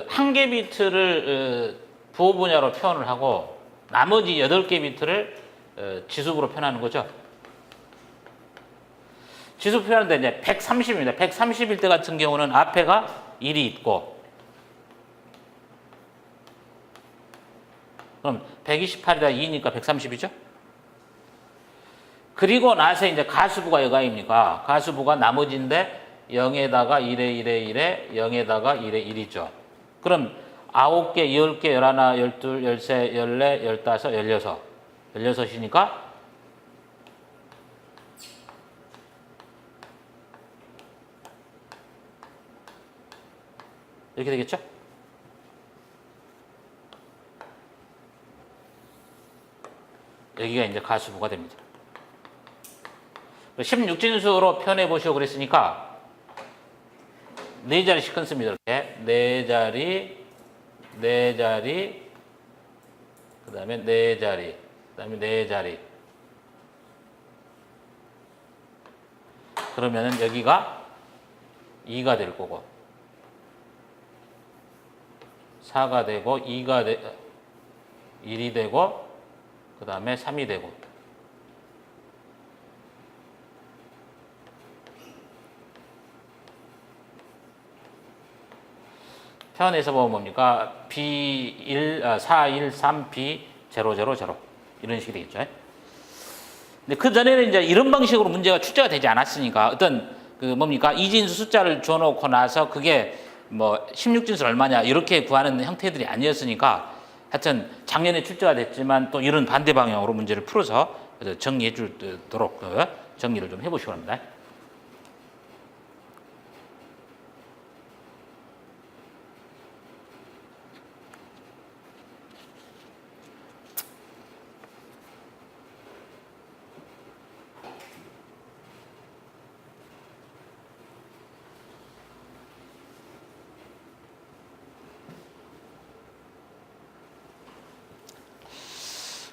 Speaker 1: 한 개 비트를 부호 분야로 표현을 하고 나머지 8개 비트를 지수부로 표현하는 거죠. 지수 표현하는데 이제 130입니다. 130일 때 같은 경우는 앞에가 1이 있고 그럼 128이다 2니까 130이죠. 그리고 나서 이제 가수부가 여가입니까? 가수부가 나머지인데 0에다가 1에 1에 1에 0에다가 1에 1이죠. 그럼 9개, 10개, 11, 12, 13, 14, 15, 16. 16이니까 이렇게 되겠죠? 여기가 이제 가수부가 됩니다. 16진수로 표현해 보시고 그랬으니까 4자리 시퀀스입니다. 이렇게 4자리, 4자리, 그 다음에 4자리, 그 다음에 4자리. 그러면은 여기가 2가 될 거고 4가 되고 2가 1이 되고 그 다음에 3이 되고 표현해서 보면 뭡니까? B1, 4, 1, 3, B, 0, 0, 0 이런 식이 되겠죠. 근데 그 전에는 이제 이런 방식으로 문제가 출제가 되지 않았으니까 어떤 그 뭡니까? 이진수 숫자를 줘놓고 나서 그게 뭐 16진수 얼마냐 이렇게 구하는 형태들이 아니었으니까 하여튼 작년에 출제가 됐지만 또 이런 반대 방향으로 문제를 풀어서 정리해 주도록 정리를 좀 해보시기 바랍니다.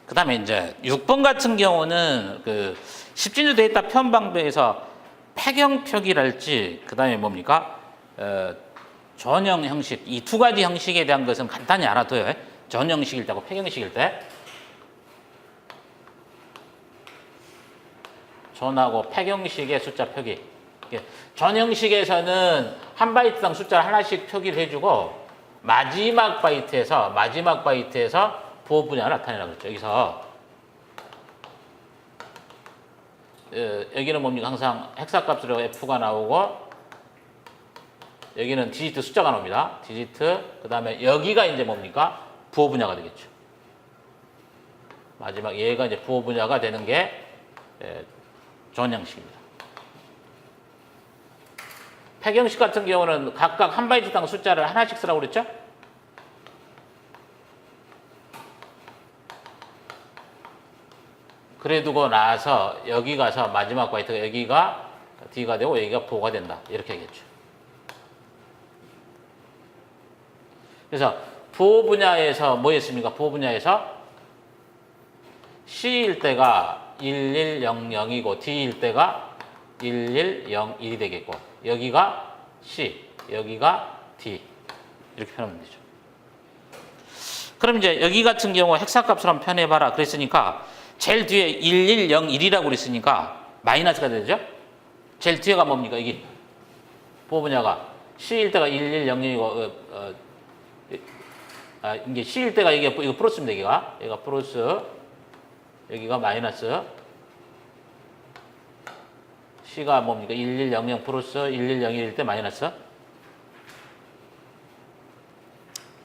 Speaker 1: 그 다음에 이제 6번 같은 경우는 그 10진수 데이터 표현 방법에서 폐경표기랄지 그 다음에 뭡니까? 전형 형식 이 두 가지 형식에 대한 것은 간단히 알아둬요. 전형식일 때하고 폐경식일 때 전하고 폐경식의 숫자 표기. 전형식에서는 한 바이트당 숫자를 하나씩 표기를 해주고 마지막 바이트에서 부호 분야를 나타내라고 그랬죠. 여기서 여기는 뭡니까? 항상 헥사값으로 F가 나오고 여기는 디지트 숫자가 나옵니다. 디지트 그 다음에 여기가 이제 뭡니까? 부호 분야가 되겠죠. 마지막 얘가 이제 부호 분야가 되는 게 전형식입니다. 폐경식 같은 경우는 각각 한 바이트당 숫자를 하나씩 쓰라고 그랬죠? 그래 두고 나서 여기 가서 마지막 바이트가 여기가 D가 되고 여기가 부호가 된다. 이렇게 하겠죠. 그래서 부호 분야에서 뭐였습니까? 부호 분야에서 C일 때가 1100이고 D일 때가 1101이 되겠고 여기가 C, 여기가 D 이렇게 표현하면 되죠. 그럼 이제 여기 같은 경우 헥사값으로 한번 표현해봐라 그랬으니까 제일 뒤에 1101이라고 그랬으니까 마이너스가 되죠. 제일 뒤에가 뭡니까? 이게 부호 분야가 C일 때가 1100이고 이게 C일 때가 이거 플러스입니다. 여기가 플러스 여기가 마이너스 C가 뭡니까? 1100 플러스 1101일 때 마이너스.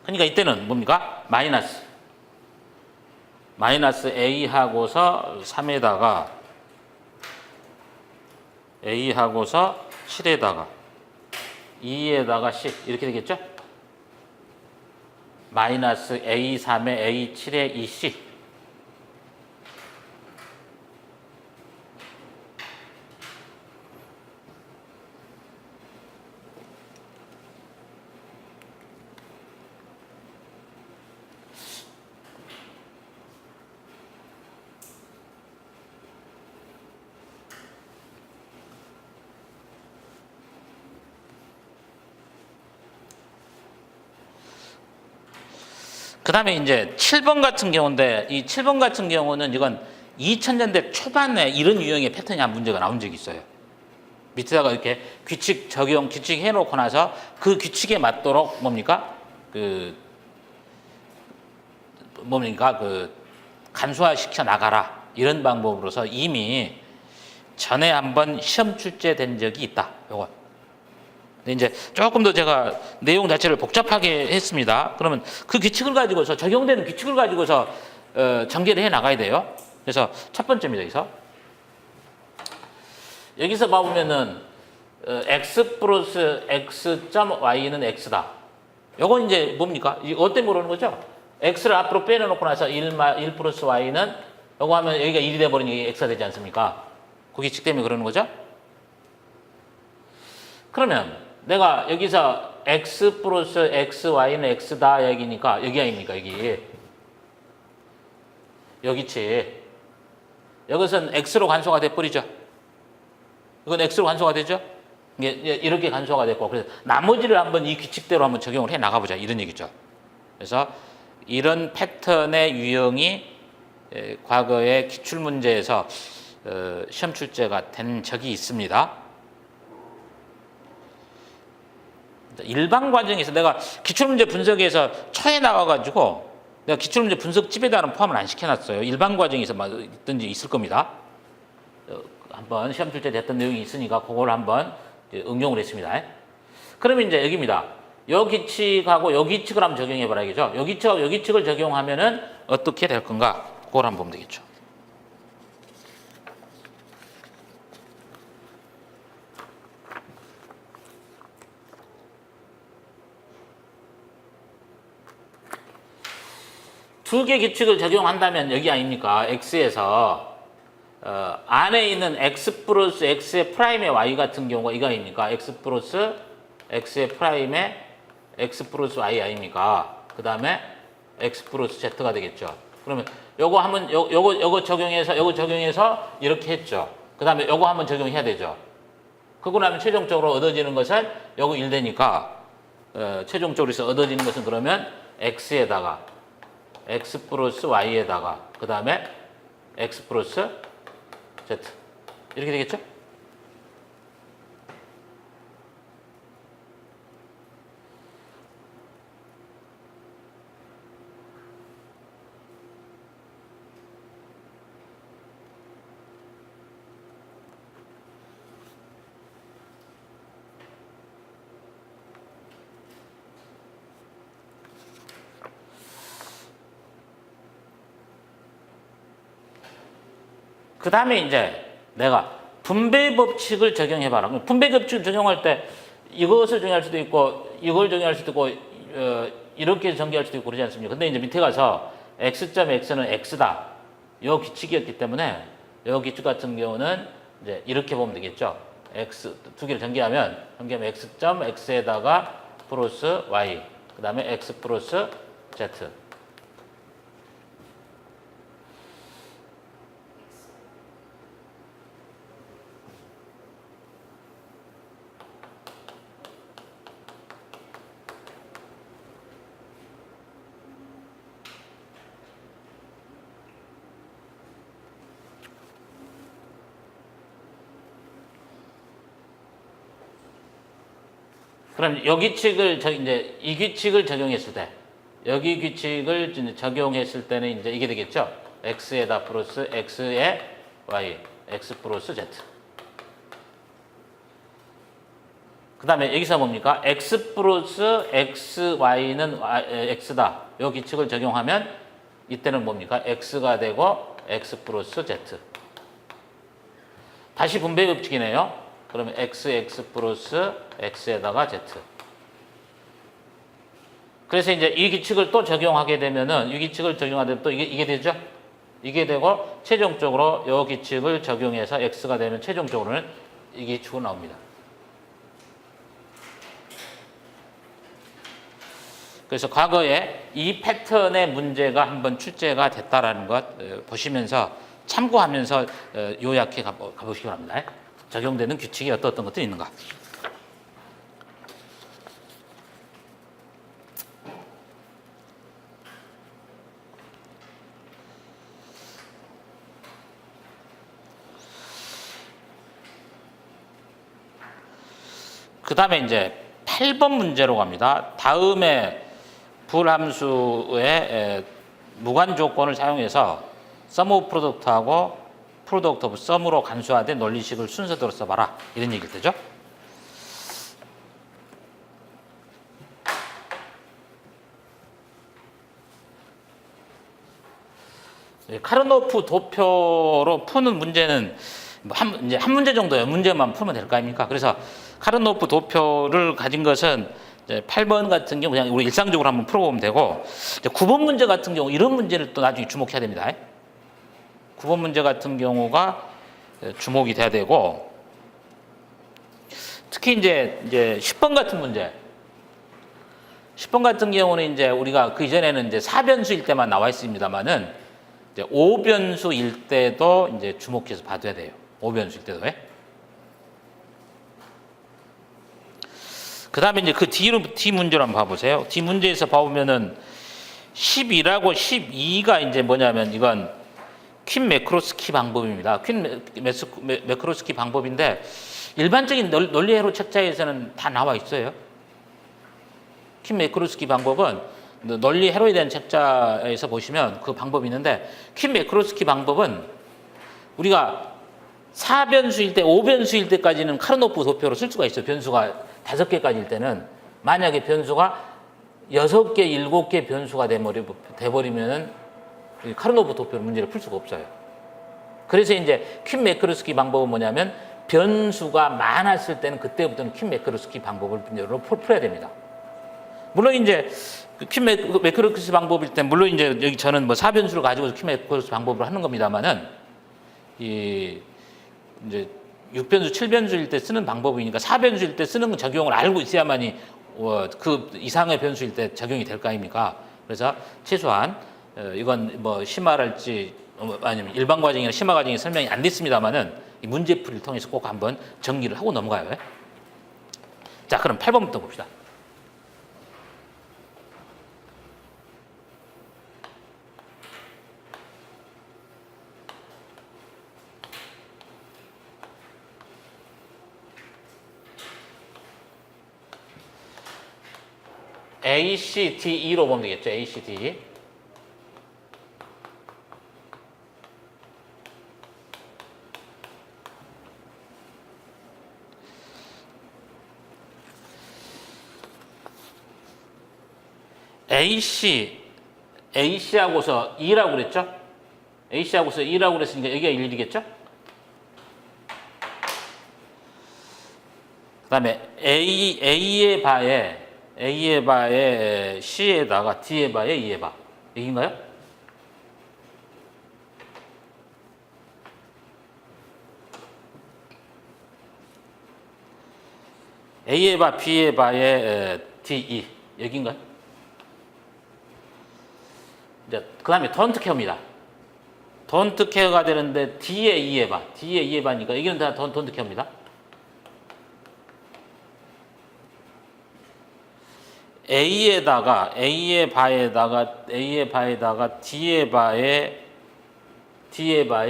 Speaker 1: 그러니까 이때는 뭡니까? 마이너스 A 하고서 3에다가 A 하고서 7에다가 2에다가 10 이렇게 되겠죠? 마이너스 A 3에 A 7에 E C 다음에 이제 7번 같은 경우인데, 이 7번 같은 경우는 이건 2000년대 초반에 이런 유형의 패턴이 한 문제가 나온 적이 있어요. 밑에다가 이렇게 규칙 적용, 규칙 해놓고 나서 그 규칙에 맞도록 간소화시켜 나가라. 이런 방법으로서 이미 전에 한번 시험 출제된 적이 있다. 요거. 근데 이제 조금 더 제가 내용 자체를 복잡하게 했습니다. 그러면 그 규칙을 가지고서 적용되는 규칙을 가지고서 전개를 해 나가야 돼요. 그래서 첫 번째입니다. 여기서 봐보면은 x 플러스 x.y는 x다. 요건 이제 뭡니까? 이거 때문에 그러는 거죠? x를 앞으로 빼내놓고 나서 1 플러스 y는 요거 하면 여기가 1이 돼버리니 x가 되지 않습니까? 그 규칙 때문에 그러는 거죠? 그러면 내가 여기서 x 플러스 xy는 x다 여기니까 여기 아닙니까? 여기치. 여기서는 x로 간소가 돼버리죠. 이건 x로 간소가 되죠? 이렇게 간소가 됐고, 그래서 나머지를 한번 이 규칙대로 한번 적용을 해 나가보자 이런 얘기죠. 그래서 이런 패턴의 유형이 과거의 기출문제에서 시험 출제가 된 적이 있습니다. 일반 과정에서 내가 기출문제 분석에서 처에 나와가지고 내가 기출문제 분석집에다는 포함을 안 시켜놨어요. 일반 과정에서 있든지 있을 겁니다. 한번 시험 출제 됐던 내용이 있으니까 그걸 한번 응용을 했습니다. 그러면 이제 여기입니다. 요 규칙하고 요 규칙을 한번 적용해 봐야겠죠. 요 규칙하고 요 규칙을 적용하면은 어떻게 될 건가? 그걸 한번 보면 되겠죠. 두 개 규칙을 적용한다면 여기 아닙니까? x에서 안에 있는 x 플러스 x의 프라임의 y 같은 경우가 이거 아닙니까? x 플러스 x의 프라임의 x 플러스 y 아닙니까? 그 다음에 x 플러스 z가 되겠죠. 그러면 요거 한번 요거 적용해서 이렇게 했죠. 그 다음에 요거 한번 적용해야 되죠. 그러고 나면 최종적으로 얻어지는 것은 요거 1 되니까 최종적으로 얻어지는 것은 그러면 x에다가 x 플러스 y에다가 그 다음에 x 플러스 z 이렇게 되겠죠? 그 다음에 이제 내가 분배 법칙을 적용해 봐라. 분배 법칙을 적용할 때 이것을 적용할 수도 있고 이걸 적용할 수도 있고 이렇게 전개할 수도 있고 그러지 않습니까? 근데 이제 밑에 가서 x.x는 x다. 이 규칙이었기 때문에 이 규칙 같은 경우는 이제 이렇게 보면 되겠죠. x 두 개를 전개하면 x.x에다가 플러스 y 그 다음에 x 플러스 z 그럼 여기 규칙을 이제 이 규칙을 적용했을 때 여기 규칙을 적용했을 때는 이제 이게 되겠죠. x에다 플러스 x에 y, x 플러스 z. 그 다음에 여기서 뭡니까? x 플러스 xy는 x다. 이 규칙을 적용하면 이때는 뭡니까? x가 되고 x 플러스 z. 다시 분배 법칙이네요. 그러면 x 플러스 x에다가 z. 그래서 이제 이 규칙을 또 적용하게 되면은 이 규칙을 적용하면 또 이게 되죠? 이게 되고 최종적으로 이 규칙을 적용해서 x가 되면 최종적으로는 이 규칙으로 나옵니다. 그래서 과거에 이 패턴의 문제가 한번 출제가 됐다라는 것 보시면서 참고하면서 요약해 가보시기 바랍니다. 적용되는 규칙이 어떤 것들이 있는가. 그 다음에 이제 8번 문제로 갑니다. 다음에 불함수의 무관 조건을 사용해서 sum of product하고 product of sum으로 간수화된 논리식을 순서대로 써봐라. 이런 얘기일 테죠. 카르노프 도표로 푸는 문제는 이제 한 문제 정도의 문제만 풀면 될 거 아닙니까? 그래서 카르노프 도표를 가진 것은 이제 8번 같은 경우 그냥 우리 일상적으로 한번 풀어보면 되고, 이제 9번 문제 같은 경우 이런 문제를 또 나중에 주목해야 됩니다. 9번 문제 같은 경우가 주목이 돼야 되고, 특히 이제 10번 같은 문제, 10번 같은 경우는 이제 우리가 그 이전에는 이제 4변수일 때만 나와 있습니다만은 이제 5변수일 때도 이제 주목해서 봐둬야 돼요. 5변수일 때도. 그 다음에 이제 그 D 문제를 한번 봐보세요. D 문제에서 봐보면은 12라고 12가 이제 뭐냐면 이건 퀸 매크로스키 방법입니다. 퀸 매크로스키 방법인데 일반적인 논리회로 책자에서는 다 나와 있어요. 퀸 매크로스키 방법은 논리회로에 대한 책자에서 보시면 그 방법이 있는데, 퀸 매크로스키 방법은 우리가 4변수일 때, 5변수일 때까지는 카르노프 도표로 쓸 수가 있어요. 변수가 5개까지일 때는. 만약에 변수가 6개, 7개 변수가 돼버리면은 카르노프 도표로 문제를 풀 수가 없어요. 그래서 이제 퀸 매크로스키 방법은 뭐냐면 변수가 많았을 때는 그때부터는 퀸 매크로스키 방법을 풀어야 됩니다. 물론 이제 퀸 매크로스키 방법일 때 물론 이제 여기 저는 뭐 4변수를 가지고 퀸 매크로스키 방법을 하는 겁니다만은 이 이제 6변수, 7변수일 때 쓰는 방법이니까 4변수일 때 쓰는 적용을 알고 있어야만이 그 이상의 변수일 때 적용이 될 거 아닙니까? 그래서 최소한 이건 뭐 심화랄지 아니면 일반 과정이나 심화 과정이 설명이 안 됐습니다만은 이 문제풀이를 통해서 꼭 한번 정리를 하고 넘어가요. 자, 그럼 8번부터 봅시다. ACDE로 보면 되겠죠. ACD. AC하고서 E라고 그랬죠? AC하고서 E라고 그랬으니까 여기가 일이겠죠? 그 다음에 A의 바에 C에다가 D의 바에 E의 바. 여기인가요? A의 바, B의 바에 DE. 여기인가요? 이제 그 다음에 don't care입니다. don't care가 되는데 D의 E의 바. D의 E의 바니까 여기는 다 don't care입니다. A의 바에다가 D의 바에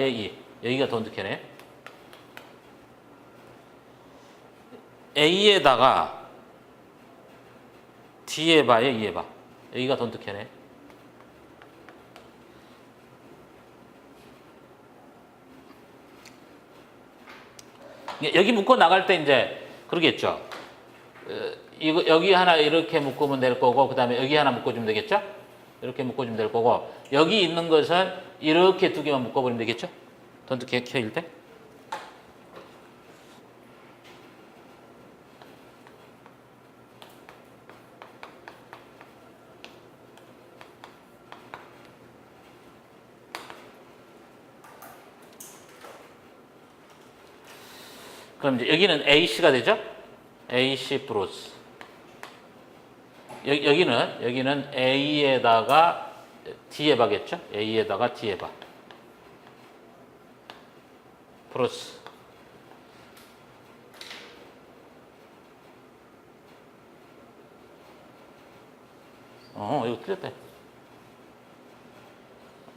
Speaker 1: E. 여기가 don't care네. A에다가 D의 바에 E의 바. 여기가 don't care네. 여기 묶어 나갈 때 이제 그러겠죠. 이거 여기 하나 이렇게 묶으면 될 거고, 그 다음에 여기 하나 묶어주면 되겠죠. 이렇게 묶어주면 될 거고, 여기 있는 것은 이렇게 두 개만 묶어버리면 되겠죠. don't care일 때. 그럼 이제 여기는 AC가 되죠? AC 플러스. 여기는 A에다가 D에 바겠죠? A에다가 D에 바. 플러스. 이거 틀렸다.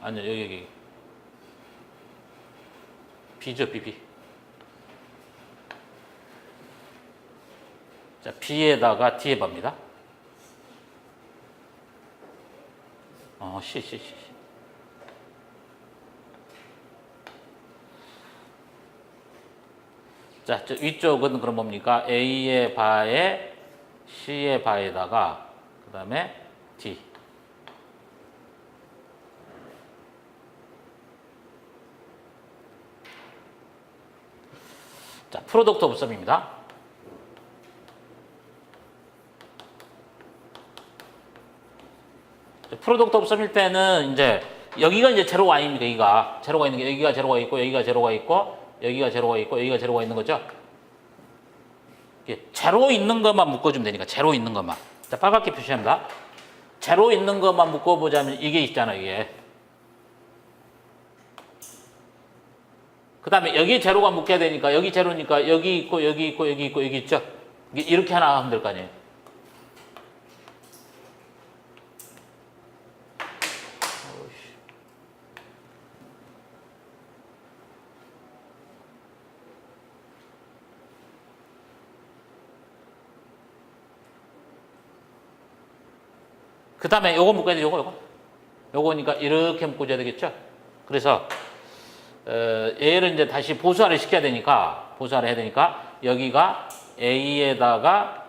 Speaker 1: 아니요, 여기. B죠, BB. 자, B에다가 D에 봅니다. C. 자, 저 위쪽은 그럼 뭡니까? A의 바에 C의 바에다가 그 다음에 D. 자, 프로덕트 오브 썸입니다. 프로덕트 오브 썸일 때는 이제 여기가 이제 제로가 아닙니까? 여기가 제로가 있는 게 여기가 제로가 있고 여기가 제로가 있고 여기가 제로가 있고 여기가 제로가 있는 거죠. 제로 있는 것만 묶어주면 되니까 제로 있는 것만. 자, 빨갛게 표시합니다. 제로 있는 것만 묶어보자면 이게 있잖아, 이게. 그 다음에 여기 제로가 묶여야 되니까 여기 제로니까 여기 있고 여기 있고 여기 있고 여기 있죠. 이렇게 하나 하면 될 거 아니에요. 그 다음에 요거 묶어야 돼, 요거니까 이렇게 묶어줘야 되겠죠? 그래서, 얘를 이제 다시 보수화를 시켜야 되니까, 보수화를 해야 되니까, 여기가 A에다가,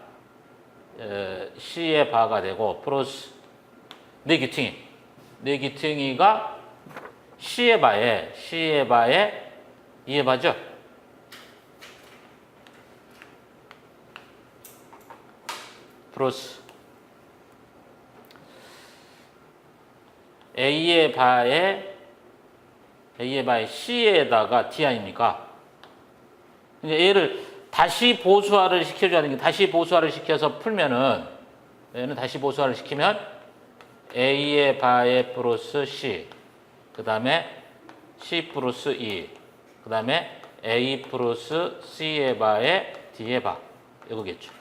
Speaker 1: C의 바가 되고, 플러스, 네기퉁이가 C의 바에, E의 바죠? 플러스, A의 바에 C에다가 D 아닙니까? 이제 얘를 다시 보수화를 시켜줘야 되는 게 다시 보수화를 시켜서 풀면은 얘는 다시 보수화를 시키면 A의 바에 플러스 C 그 다음에 C 플러스 E 그 다음에 A 플러스 C의 바에 D의 바 이거겠죠.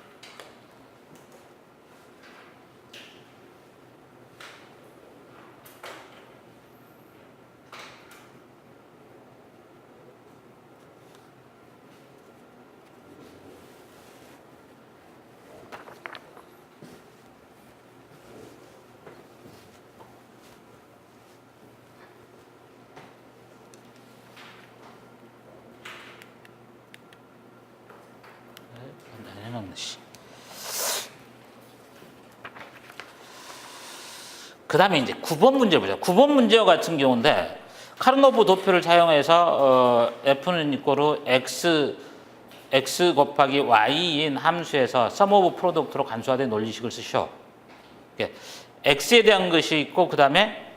Speaker 1: 그 다음에 이제 9번 문제 보자. 9번 문제 같은 경우인데 카르노프 도표를 사용해서 F는 이꼬르 X 곱하기 Y인 함수에서 sum of product로 간소화된 논리식을 쓰셔. X에 대한 것이 있고 그 다음에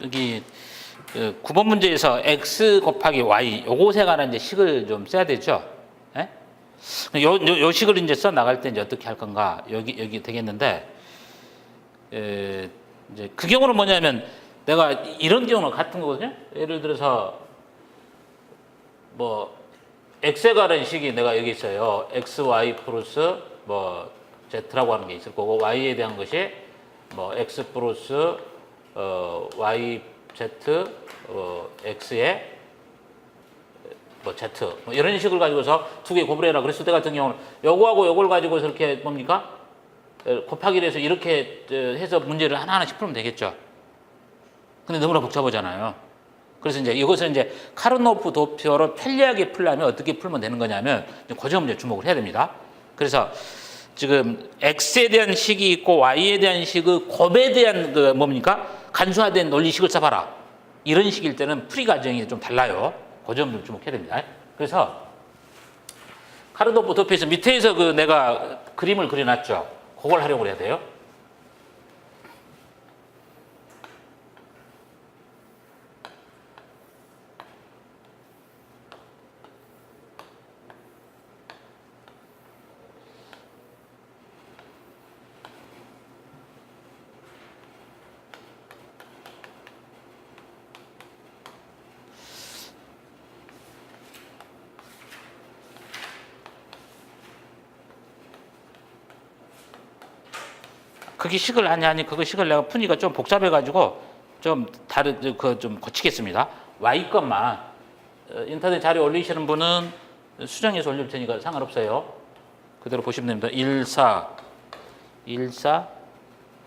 Speaker 1: 여기 9번 문제에서 x 곱하기 y 요것에 관한 이제 식을 좀 써야 되죠. 예? 요 식을 이제 써 나갈 때 이제 어떻게 할 건가 여기 되겠는데 이제 그 경우는 뭐냐면 내가 이런 경우는 같은 거거든요. 예를 들어서 뭐 x에 관한 식이 내가 여기 있어요. x y 플러스 뭐 z라고 하는 게 있을 거고 y에 대한 것이 뭐 x 플러스 y z x에 뭐 z 뭐 이런 식을 가지고서 두 개 곱을 해라 그랬을 때 같은 경우는 요거하고 요걸 가지고서 이렇게 뭡니까 곱하기를 해서 이렇게 해서 문제를 하나하나씩 풀면 되겠죠. 근데 너무나 복잡하잖아요. 그래서 이제 이것을 이제 카르노프 도표로 편리하게 풀려면 어떻게 풀면 되는 거냐면 그 점 문제 주목을 해야 됩니다. 그래서 지금 x에 대한 식이 있고 y에 대한 식의 곱에 대한 그 뭡니까 간소화된 논리식을 써봐라. 이런 식일 때는 풀이 과정이 좀 달라요. 그 점 좀 주목해야 됩니다. 그래서 카르노프 도표에서 밑에서 그 내가 그림을 그려놨죠. 그걸 활용을 해야 돼요. 그게 식을 하니 그거 식을 내가 푸니까 좀 복잡해가지고 좀 다른 좀 고치겠습니다. y 것만 인터넷 자료 올리시는 분은 수정해서 올릴 테니까 상관없어요. 그대로 보시면 됩니다.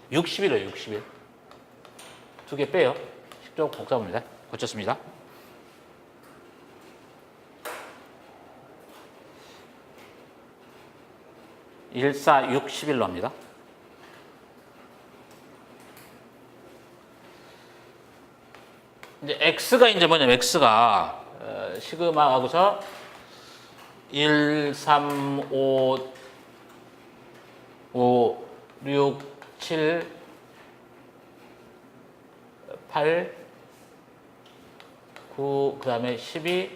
Speaker 1: 60일이에요. 60일. 두 개 빼요. 좀 복잡합니다. 고쳤습니다. 일사 60일로 합니다. 이제 x가 이제 뭐냐면 x가 시그마하고서 1, 3, 5, 6, 7, 8, 9, 그 다음에 12,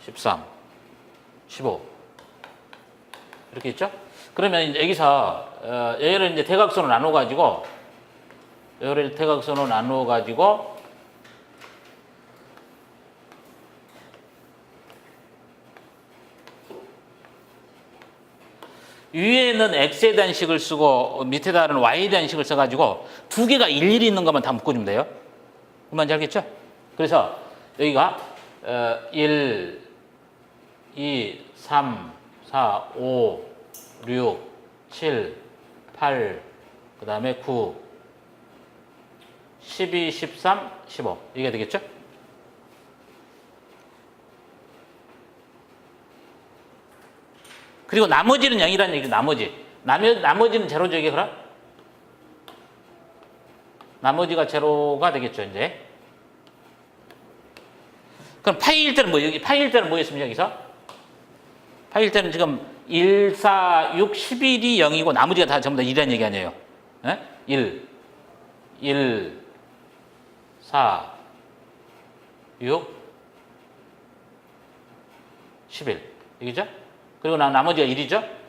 Speaker 1: 13, 15 이렇게 있죠? 그러면 이제 여기서 얘를 이제 대각선으로 나눠 가지고 얘를 대각선으로 나누어 가지고 위에는 x에 대한 식을 쓰고 밑에다는 y에 대한 식을 써가지고 두 개가 일일이 있는 것만 다 묶어주면 돼요. 그만지 알겠죠? 그래서 여기가 1, 2, 3, 4, 5, 6, 7, 8, 그 다음에 9, 12, 13, 15 이게 되겠죠? 그리고 나머지는 0이라는 얘기죠. 나머지는 제로죠, 이게 그럼? 나머지가 제로가 되겠죠, 이제. 그럼 파이일 때는 파이일 때는 뭐였습니까, 여기서? 파이일 때는 지금 1, 4, 6, 11이 0이고 나머지가 다 전부 다 1이라는 얘기 아니에요. 에? 1, 4, 6, 11. 이거죠? 그리고 나머지가 1이죠?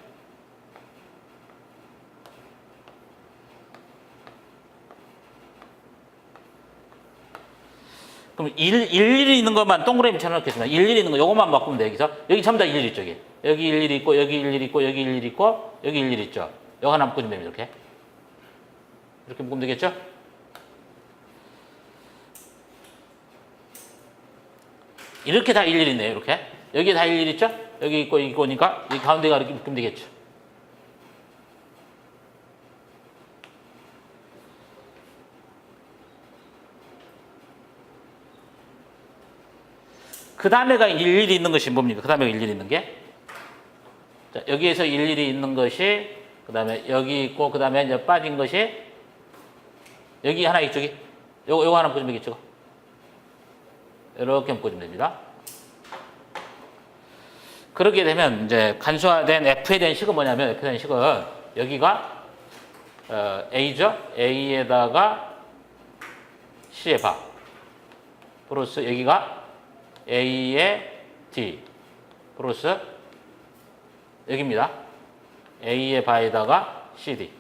Speaker 1: 그럼 일일이 있는 것만 동그라미 쳐놓겠습니다. 일일이 있는 거 요것만 바꾸면 돼요. 여기 전부 다 일일이 있죠. 여기 일일이 있고 여기 일일이 있고 여기 일일이 있고 여기 일일이 있죠. 요거 하나 묶어주면 됩니다. 이렇게 묶으면 되겠죠? 이렇게 다 일일이 있네요. 이렇게 여기 다 일일이 있죠? 여기 있고 여기 있고니까 이 가운데가 이렇게 묶으면 되겠죠. 그 다음에가 일일이 있는 것이 뭡니까? 그 다음에가 일일이 있는 게? 자, 여기에서 일일이 있는 것이, 그 다음에 여기 있고, 그 다음에 이제 빠진 것이, 여기 하나 있죠? 요거 하나 묶어주면 되겠죠? 이렇게 묶어주면 됩니다. 그렇게 되면 이제 간소화된 F에 대한 식은 뭐냐면, F에 대한 식은 여기가 A죠? A에다가 C의 바. 플러스 여기가 A의 D 플러스 여기입니다. A의 바에다가 CD.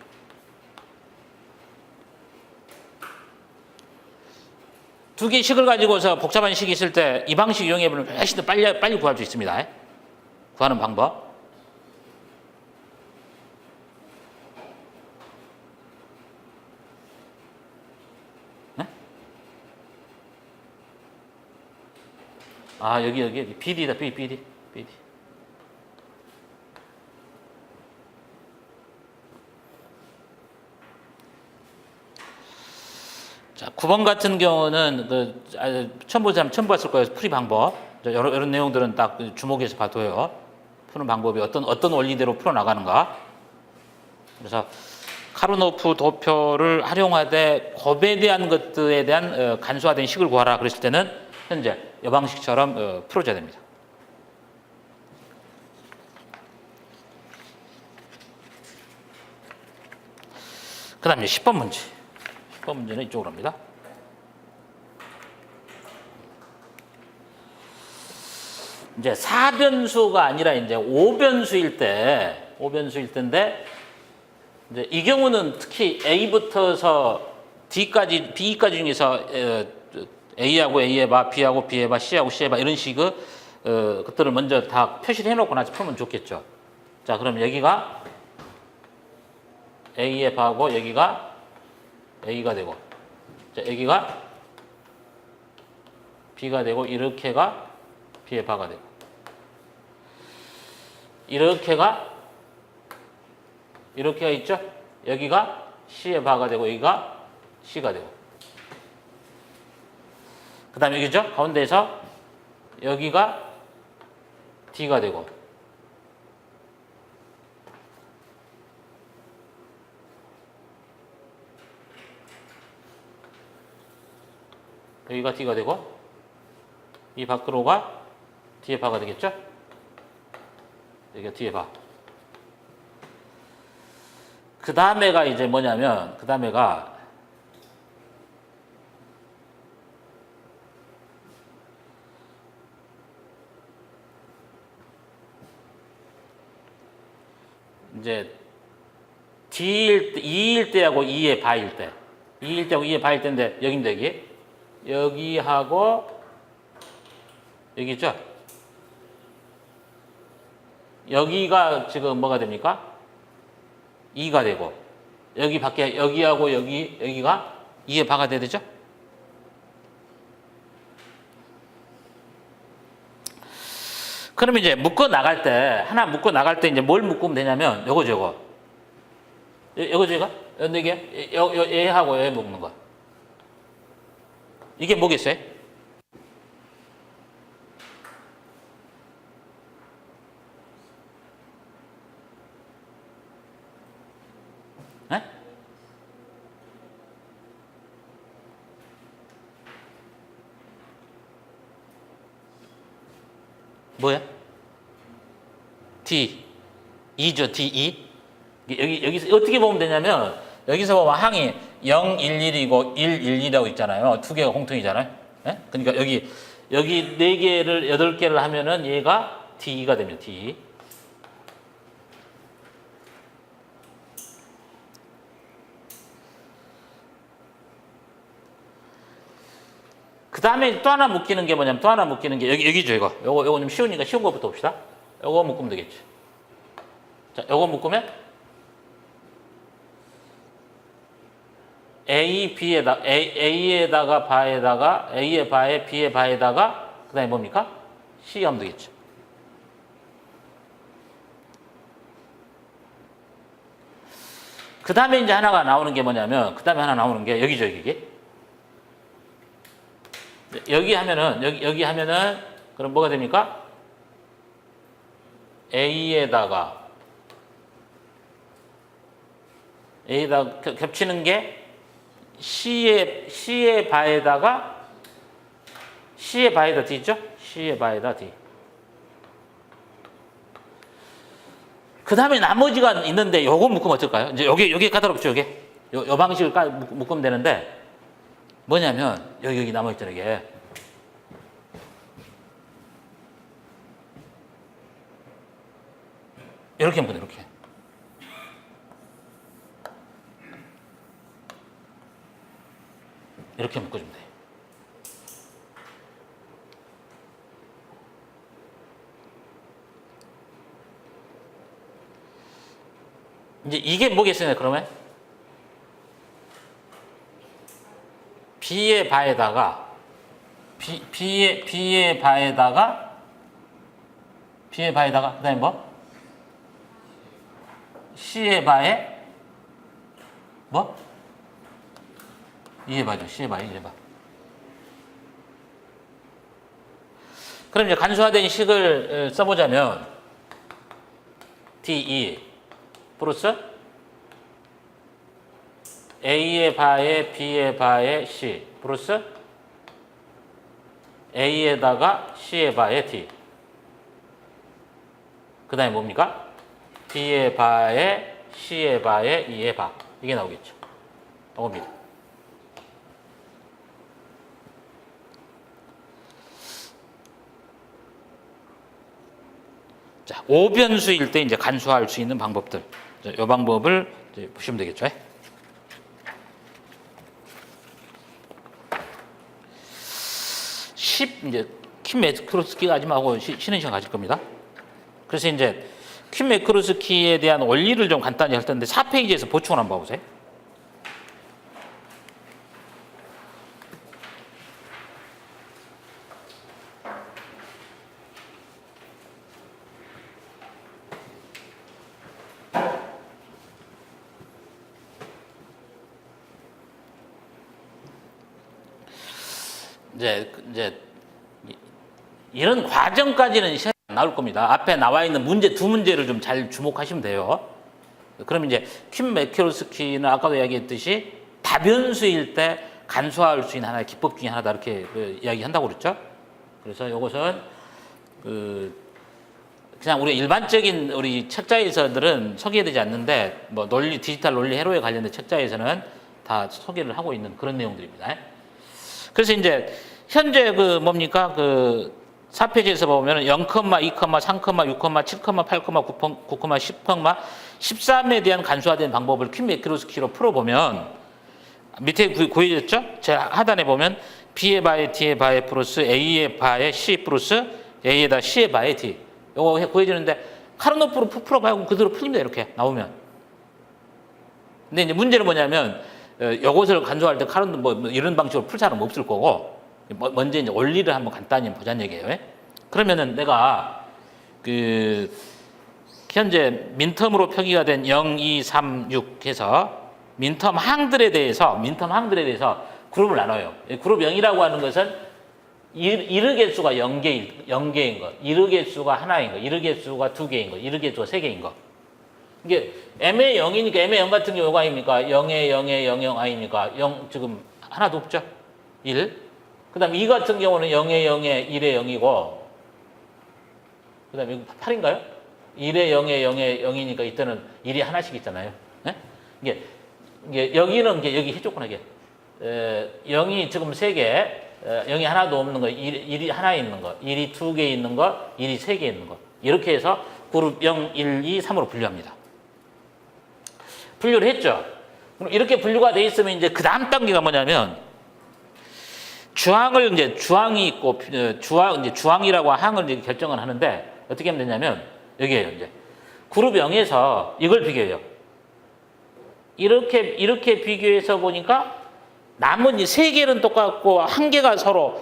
Speaker 1: 두 개의 식을 가지고서 복잡한 식이 있을 때 이 방식 이용해보면 훨씬 더 빨리 구할 수 있습니다. 구하는 방법. 아, 여기 BD다, BD. 자, 9번 같은 경우는 처음 봤을 거예요. 풀이 방법. 이런 내용들은 딱 주목해서 봐둬요. 푸는 방법이 어떤 원리대로 풀어 나가는가. 그래서 카르노프 도표를 활용하되 곱에 대한 것들에 대한 간소화된 식을 구하라 그랬을 때는 현재 이 방식처럼 풀어줘야 됩니다. 그 다음에 10번 문제. 10번 문제는 이쪽으로 합니다. 이제 4변수가 아니라 이제 5변수일 때인데, 이제 이 경우는 특히 A부터서 D까지, B까지 중에서 A하고 A의 바, B하고 B의 바, C하고 C의 바 이런 식의 것들을 먼저 다 표시를 해놓고 나서 풀면 좋겠죠. 자, 그럼 여기가 A의 바고 여기가 A가 되고 자, 여기가 B가 되고 이렇게가 B의 바가 되고 이렇게가 있죠? 여기가 C의 바가 되고 여기가 C가 되고 그 다음에 여기죠? 가운데에서 여기가 D가 되고 여기가 D가 되고 이 밖으로가 D의 바가 되겠죠? 여기가 D의 바. 그 다음에가 이제 뭐냐면 그 다음에가 이제 D일 때, 2일 때하고 2의 바일 때 2일 때하고 2의 바일 때인데 여기인데 여기하고 여기 있죠? 여기가 지금 뭐가 됩니까? 2가 되고 여기 밖에 여기하고 여기가 2의 바가 돼야 되죠? 그러면 이제 묶어 나갈 때 하나 묶어 나갈 때 이제 뭘 묶으면 되냐면 요거 요거죠 이거? 이게 얘하고 얘 묶는 거 이게 뭐겠어요? 네? 뭐야? D 2죠 D2 여기서 어떻게 보면 되냐면 여기서 보면 항이 0, 1, 1이고 1, 1, 2라고 있잖아요. 두 개가 공통이잖아요. 네? 그러니까 여기 네 개를 8개를 하면은 얘가 D2가 됩니다. D2. 그 다음에 또 하나 묶이는 게 뭐냐면 또 하나 묶이는 게 여기죠 이거. 요거 좀 쉬우니까 쉬운 거부터 봅시다. 요거 묶으면 되겠죠. 자, 요거 묶으면 A에다가 바에다가 A의 바에 B의 바에다가 그 다음에 뭡니까? C 하면 되겠죠. 그 다음에 이제 하나가 나오는 게 뭐냐면 그 다음에 하나 나오는 게 여기죠 이게. 여기 하면은 그럼 뭐가 됩니까? A에다가 겹치는 게 C의 바에다가 D 있죠? C의 바에다 D. 그 다음에 나머지가 있는데 요거 묶으면 어떨까요? 이제 여기 까다롭죠, 요게. 요 방식을 묶으면 되는데 뭐냐면 여기 남아있잖아요, 이게. 이렇게 묶어요, 이렇게. 이렇게 묶어주면 돼요. 이제 이게 뭐겠어요, 그러면? B의 바에다가 B의 바에다가 그 다음에 뭐? C의 바에 뭐? 2의 바죠. C의 바에 2의 바. 그럼 이제 간소화된 식을 써보자면 D2 플러스 A의 바에 B의 바에 C 플러스 A에다가 C의 바에 D. 그 다음에 뭡니까? B의 바에 C의 바에 E의 바. 이게 나오겠죠. 이겁니다. 자, 5변수일 때 이제 간소화할 수 있는 방법들. 이 방법을 이제 보시면 되겠죠. 10 이제 킴 매크로스키 하지 말고 쉬는 시간 가질 겁니다. 그래서 이제 퀸 매크로스키에 대한 원리를 좀 간단히 할 텐데 4페이지에서 보충을 한번 봐보세요. 이제 이런 과정까지는 시험에 안 나올 겁니다. 앞에 나와 있는 문제 두 문제를 좀 잘 주목하시면 돼요. 그럼 이제 퀸 매크로스키는 아까도 이야기했듯이 다변수일 때 간소화할 수 있는 하나의 기법 중에 하나다 이렇게 이야기한다고 그랬죠. 그래서 이것은 그냥 우리 일반적인 우리 책자에서들은 소개되지 않는데 뭐 논리 디지털 논리 회로에 관련된 책자에서는 다 소개를 하고 있는 그런 내용들입니다. 그래서 이제 현재 뭡니까 4페이지에서 보면 0, 2, 3, 6, 7, 8, 9, 10, 13에 대한 간소화된 방법을 퀸 매크로스키로 풀어보면 밑에 구해졌죠? 제 하단에 보면 B의 바에 D의 바에 플러스 A의 바에 C 플러스 A에다 C의 바에 D 요거 구해지는데 카르노프로 풀어봐요. 그대로 풀립니다. 이렇게 나오면. 근데 이제 문제는 뭐냐면 요것을 간소화할 때 카르노 뭐 이런 방식으로 풀 사람은 없을 거고 먼저 이제 원리를 한번 간단히 보자는 얘기예요. 그러면은 내가 현재 민텀으로 표기가 된 0, 2, 3, 6 해서 민텀 항들에 대해서 그룹을 나눠요. 그룹 0이라고 하는 것은 이르 개수가 0개인 것, 이르 개수가 하나인 것, 이르 개수가 2개인 것, 이르 개수가 3개인 것. 이게 M의 0이니까 M의 0 같은 경우가 아닙니까? 0의 0의 00 아닙니까? 0 지금 하나도 없죠? 1. 그 다음 2 같은 경우는 0의 0의 1의 0이고 그 다음에 이거 8인가요? 1의 0의 0의 0이니까 이때는 1이 하나씩 있잖아요. 네? 이게 여기는 여기 해줬구나 이게 0이 지금 3개 0이 하나도 없는 거 1이 하나 있는 거 1이 2개 있는 거 1이 3개 있는 거 이렇게 해서 그룹 0, 1, 2, 3으로 분류합니다. 분류를 했죠. 그럼 이렇게 분류가 돼 있으면 이제 그 다음 단계가 뭐냐면 주항이 있고 주항이라고 항을 이제 결정을 하는데 어떻게 하면 되냐면 여기에요. 이제 그룹 0에서 이걸 비교해요. 이렇게 비교해서 보니까 나머지 3개는 똑같고 1개가 서로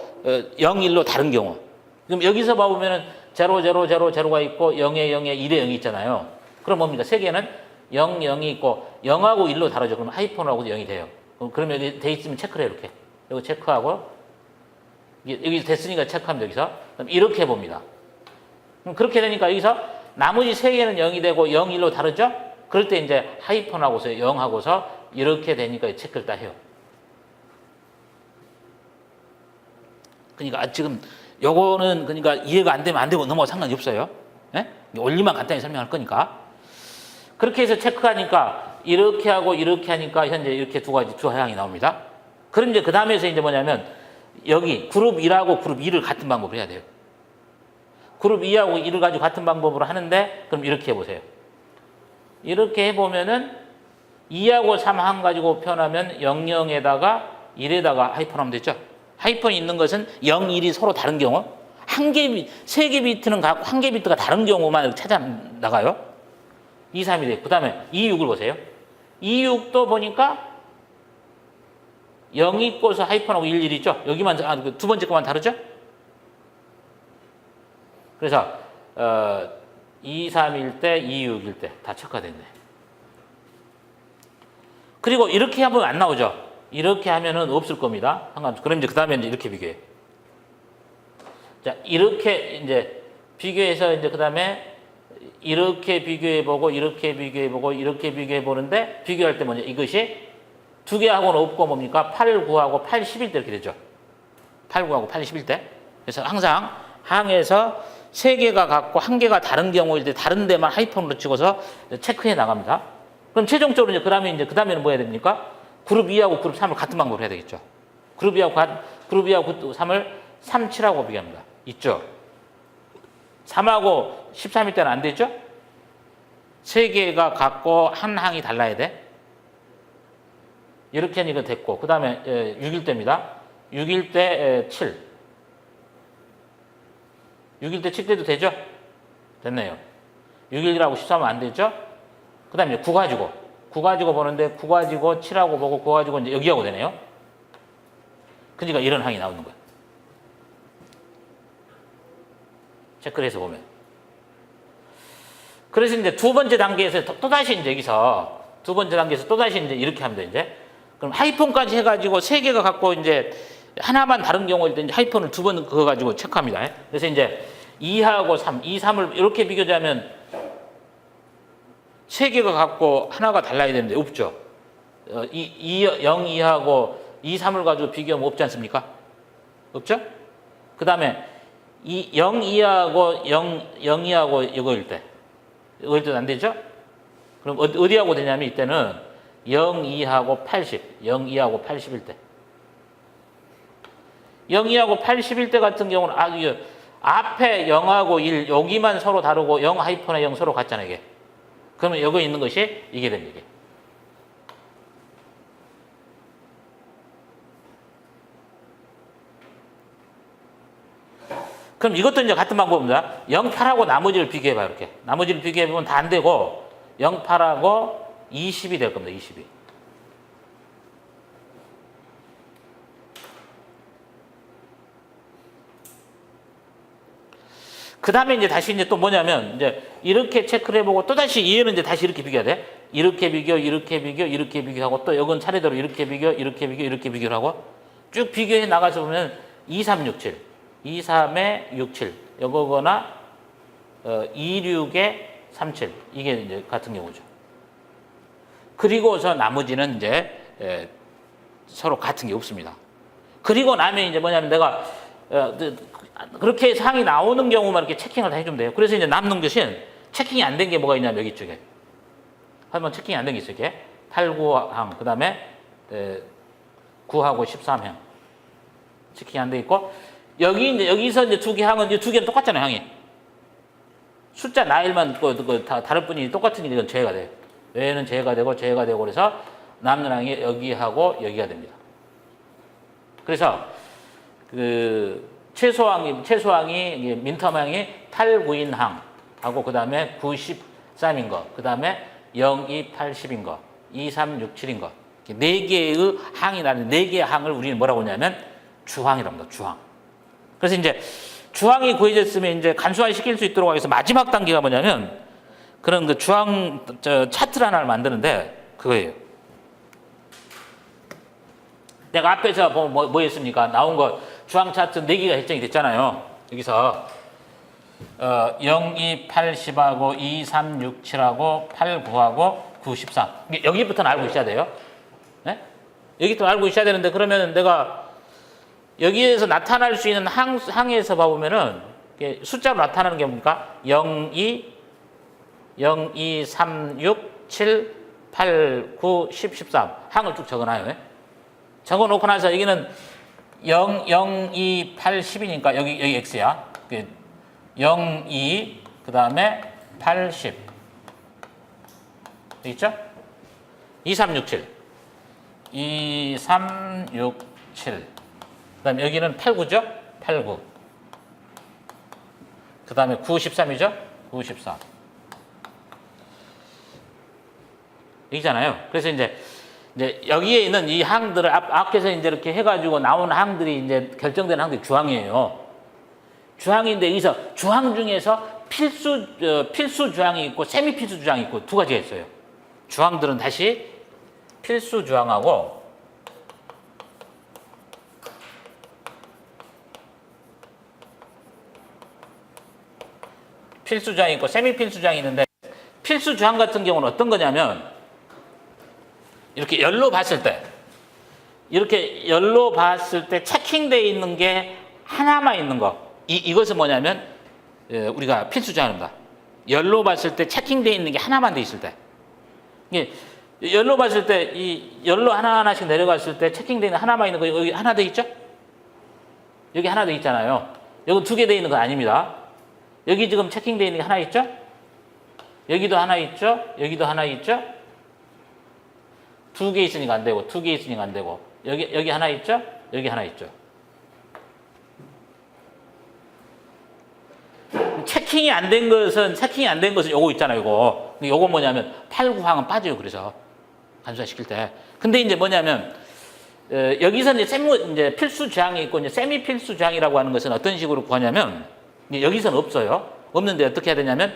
Speaker 1: 0, 1로 다른 경우. 그럼 여기서 봐보면은 0, 0, 0, 0가 있고 0에 0에 1에 0이 있잖아요. 그럼 뭡니까? 3개는 0, 0이 있고 0하고 1로 다르죠. 그럼 하이폰하고 0이 돼요. 그러면 여기 돼 있으면 체크를 해 이렇게. 이거 체크하고 여기 됐으니까 체크하면 여기서 그럼 이렇게 봅니다. 그럼 그렇게 되니까 여기서 나머지 3개는 0이 되고 0, 1로 다르죠? 그럴 때 이제 하이폰하고서 0하고서 이렇게 되니까 체크를 다 해요. 그러니까 지금 요거는 그러니까 이해가 안 되면 안 되고 넘어가 상관이 없어요. 예? 원리만 간단히 설명할 거니까. 그렇게 해서 체크하니까 이렇게 하고 이렇게 하니까 현재 이렇게 두 항이 나옵니다. 그럼 이제 그 다음에서 이제 뭐냐면 여기 그룹 1하고 그룹 2를 같은 방법으로 해야 돼요. 그룹 2하고 1을 가지고 같은 방법으로 하는데 그럼 이렇게 해보세요. 이렇게 해보면은 2하고 3항 가지고 표현하면 00에다가 1에다가 하이폰하면 되죠. 하이폰이 있는 것은 0, 1이 서로 다른 경우 3개 비트는 갖고 1개 비트가 다른 경우만 찾아 나가요. 2, 3이 돼요. 그 다음에 2, 6을 보세요. 2, 6도 보니까 0이 있고서 하이폰하고 1, 1 있죠. 여기만 두 번째 거만 다르죠. 그래서 2, 3일 때, 2, 6일 때 다 체크가 됐네. 그리고 이렇게 하면 안 나오죠. 이렇게 하면은 없을 겁니다. 상관없어. 그럼 이제 그 다음에 이제 이렇게 비교해. 자, 이렇게 이제 비교해서 이제 그 다음에 이렇게 비교해보고, 이렇게 비교해보고, 이렇게 비교해보는데 비교할 때 먼저 이것이 2개하고는 없고 뭡니까? 8, 9하고 8, 11대 이렇게 되죠. 8, 9하고 8, 11대. 그래서 항상 항에서 3개가 같고 1개가 다른 경우일 때 다른 데만 하이폰으로 찍어서 체크해 나갑니다. 그럼 최종적으로 이제 그 다음에는 뭐 해야 됩니까? 그룹 2하고 그룹 3을 같은 방법으로 해야 되겠죠. 그룹 2하고 3을 3, 7하고 비교합니다. 있죠. 3하고 13일 때는 안 되죠? 3개가 같고 한 항이 달라야 돼. 이렇게 하니까 됐고 그 다음에 6일 때입니다. 6일 때 7. 6일 때 7대도 되죠? 됐네요. 6일이라고 13하면 안 되죠? 그 다음에 9 가지고. 9 가지고 보는데 9 가지고 7하고 보고 9 가지고 이제 여기하고 되네요. 그러니까 이런 항이 나오는 거예요. 체크를 해서 보면. 그래서 이제 두 번째 단계에서 또다시 이제 여기서 두 번째 단계에서 또다시 이제 이렇게 하면 돼, 이제. 그럼 하이폰까지 해가지고 세 개가 갖고 이제 하나만 다른 경우일 때 이제 하이폰을 두 번 그거 가지고 체크합니다. 그래서 이제 2하고 3, 2, 3을 이렇게 비교하자면 세 개가 갖고 하나가 달라야 되는데 없죠. 0, 2하고 2, 3을 가지고 비교하면 없지 않습니까? 없죠? 그 다음에 0, 2하고 0, 2하고 이거일 때 안 되죠? 그럼 어디하고 되냐면 이때는 0, 2하고 80, 0, 2하고 80일 때. 0, 2하고 80일 때 같은 경우는 앞에 0하고 1 여기만 서로 다르고 0 하이픈에 0 서로 같잖아요, 이게. 그러면 여기 있는 것이 이게 됩니다. 이게. 그럼 이것도 이제 같은 방법입니다. 0, 8하고 나머지를 비교해봐요, 이렇게. 나머지를 비교해보면 다 안 되고 0, 8하고 20이 될 겁니다, 20이. 그 다음에 이제 다시 이제 또 뭐냐면, 이제 이렇게 체크를 해보고 또 다시 얘는 이제 다시 이렇게 비교해야 돼. 이렇게 비교, 이렇게 비교, 이렇게 비교하고 또 이건 차례대로 이렇게 비교, 이렇게 비교, 이렇게 비교를 하고 쭉 비교해 나가서 보면 2, 3, 6, 7. 2, 3에 6, 7. 요거거나 2, 6에 3, 7. 이게 이제 같은 경우죠. 그리고서 나머지는 이제 서로 같은 게 없습니다. 그리고 나면 이제 뭐냐면 내가 그렇게 상이 나오는 경우만 이렇게 체킹을 다 해주면 돼요. 그래서 이제 남는 것은 체킹이 안 된 게 뭐가 있냐면 여기 쪽에. 한번 체킹이 안 된 게 있어요. 이렇게 8, 9항. 그 다음에 9하고 13항. 체킹이 안 돼 있고 여기서 이제 두 개 항은 이제 두 개는 똑같잖아요. 항이. 숫자 나일만 다를 뿐이지 똑같은 게 이건 제외가 돼요. 얘는 제외가 되고 제외가 되고 그래서 남는 항이 여기하고 여기가 됩니다. 그래서 최소항이 민텀항이 8, 9인 항하고 그 다음에 9, 13인 거, 그 다음에 0, 2, 8, 10인 거, 2, 3, 6, 7인 거. 네 개의 항이 나는 네 개의 항을 우리는 뭐라고 하냐면 주항이라고 합니다. 주항. 그래서 이제 주항이 구해졌으면 이제 간소화 시킬 수 있도록 하기 위해서 마지막 단계가 뭐냐면 그런 그 주항 차트를 하나를 만드는데 그거예요. 내가 앞에서 뭐 했습니까? 나온 거 주항 차트 4개가 결정이 됐잖아요. 여기서 0, 2, 8, 10하고 2, 3, 6, 7하고 8, 9하고 9, 13. 여기부터는 알고 있어야 돼요. 네? 여기부터 알고 있어야 되는데 그러면 내가 여기에서 나타날 수 있는 항에서 봐보면은 숫자로 나타나는 게 뭡니까? 0, 2, 3, 6, 7, 8, 9, 10, 13. 항을 쭉 적어놔요. 네? 적어놓고 나서 여기는 0, 0, 2, 8, 10이니까 여기 X야. 0, 2, 그 다음에 8, 10. 있죠? 2, 3, 6, 7. 2, 3, 6, 7. 그 다음에 여기는 8, 9죠? 8, 9. 그 다음에 9, 13이죠? 9, 14. 여기잖아요. 그래서 이제 여기에 있는 이 항들을 앞에서 이제 이렇게 해가지고 나온 항들이 이제 결정되는 항들이 주항이에요. 주항인데 여기서 주항 중에서 필수 주항이 있고 세미 필수 주항이 있고 두 가지가 있어요. 주항들은 다시 필수 주항하고 필수 주항이 있고 세미 필수 주항이 있는데 필수 주항 같은 경우는 어떤 거냐면 이렇게 열로 봤을 때 체킹되어 있는 게 하나만 있는 거. 이것은 뭐냐면 우리가 필수 주항입니다. 열로 봤을 때 체킹되어 있는 게 하나만 돼 있을 때. 이게 열로 봤을 때 이 열로 하나하나씩 내려갔을 때 체킹되어 있는 하나만 있는 거 여기 하나 돼 있죠? 여기 하나 돼 있잖아요. 여기 두 개 돼 있는 건 아닙니다. 여기 지금 체킹되어 있는 게 하나 있죠? 여기도 하나 있죠? 여기도 하나 있죠? 두 개 있으니까 안 되고, 두 개 있으니까 안 되고, 여기 하나 있죠? 여기 하나 있죠. 체킹이 안 된 것은 요거 있잖아요, 요거. 요거 뭐냐면 8, 9항은 빠져요, 그래서. 간소화 시킬 때. 근데 이제 뭐냐면, 여기서 이제 필수 조항이 있고, 이제 세미 필수 조항이라고 하는 것은 어떤 식으로 구하냐면, 여기서는 없어요. 없는데 어떻게 해야 되냐면,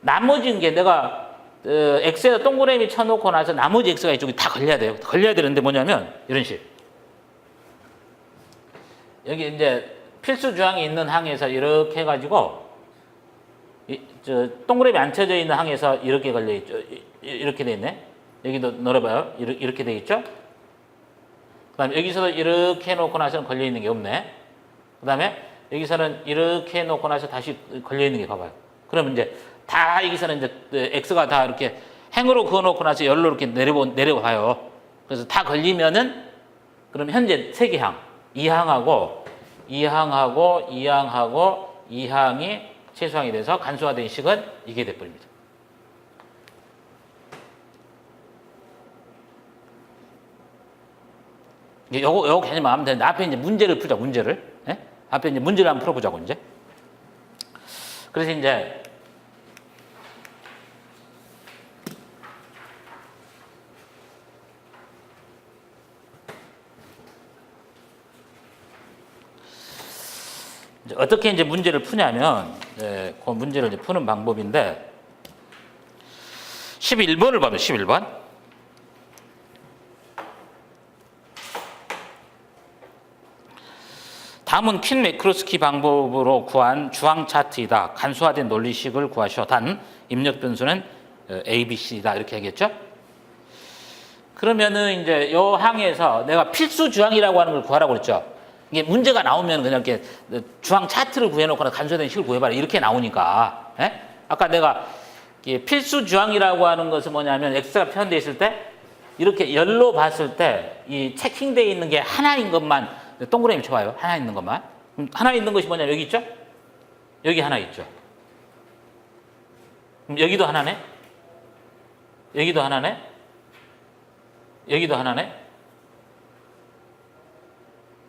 Speaker 1: 나머지인 게 내가, X에다 동그라미 쳐놓고 나서 나머지 X가 이쪽에 다 걸려야 돼요. 걸려야 되는데 뭐냐면, 이런 식. 여기 이제 필수 조항이 있는 항에서 이렇게 해가지고, 동그라미 안 쳐져 있는 항에서 이렇게 걸려있죠. 이렇게 돼 있네. 여기도 넣어봐요. 이렇게 돼 있죠. 그 다음에 여기서도 이렇게 해놓고 나서는 걸려있는 게 없네. 그 다음에 여기서는 이렇게 해놓고 나서 다시 걸려있는 게 봐봐요. 그러면 이제 다 여기서는 이제 X가 다 이렇게 행으로 그어놓고 나서 열로 이렇게 내려봐요. 그래서 다 걸리면은 그럼 현재 세 개 항. 2항하고 2항하고 2항하고 2항이 최소항이 돼서 간소화된 식은 이게 돼버립니다. 요거 개념 알면 되는데 앞에 이제 문제를 풀자, 문제를. 예? 앞에 이제 문제를 한번 풀어보자고, 이제. 그래서 이제 어떻게 이제 문제를 푸냐면, 그 문제를 이제 푸는 방법인데, 11번을 봐요, 11번. 다음은 퀸 매크로스키 방법으로 구한 주황 차트이다. 간소화된 논리식을 구하시오. 단, 입력 변수는 A, B, C다. 이렇게 하겠죠? 그러면은 이제 요 항에서 내가 필수 주황이라고 하는 걸 구하라고 그랬죠? 이게 문제가 나오면 그냥 이렇게 주황 차트를 구해놓거나 간소화된 식을 구해봐라. 이렇게 나오니까. 예? 아까 내가 필수 주황이라고 하는 것은 뭐냐면 X가 표현되어 있을 때 이렇게 열로 봤을 때 이 체킹되어 있는 게 하나인 것만 동그라미 쳐봐요. 하나 있는 것만. 하나 있는 것이 뭐냐면 여기 있죠? 여기 하나 있죠. 그럼 여기도 하나네? 여기도 하나네? 여기도 하나네?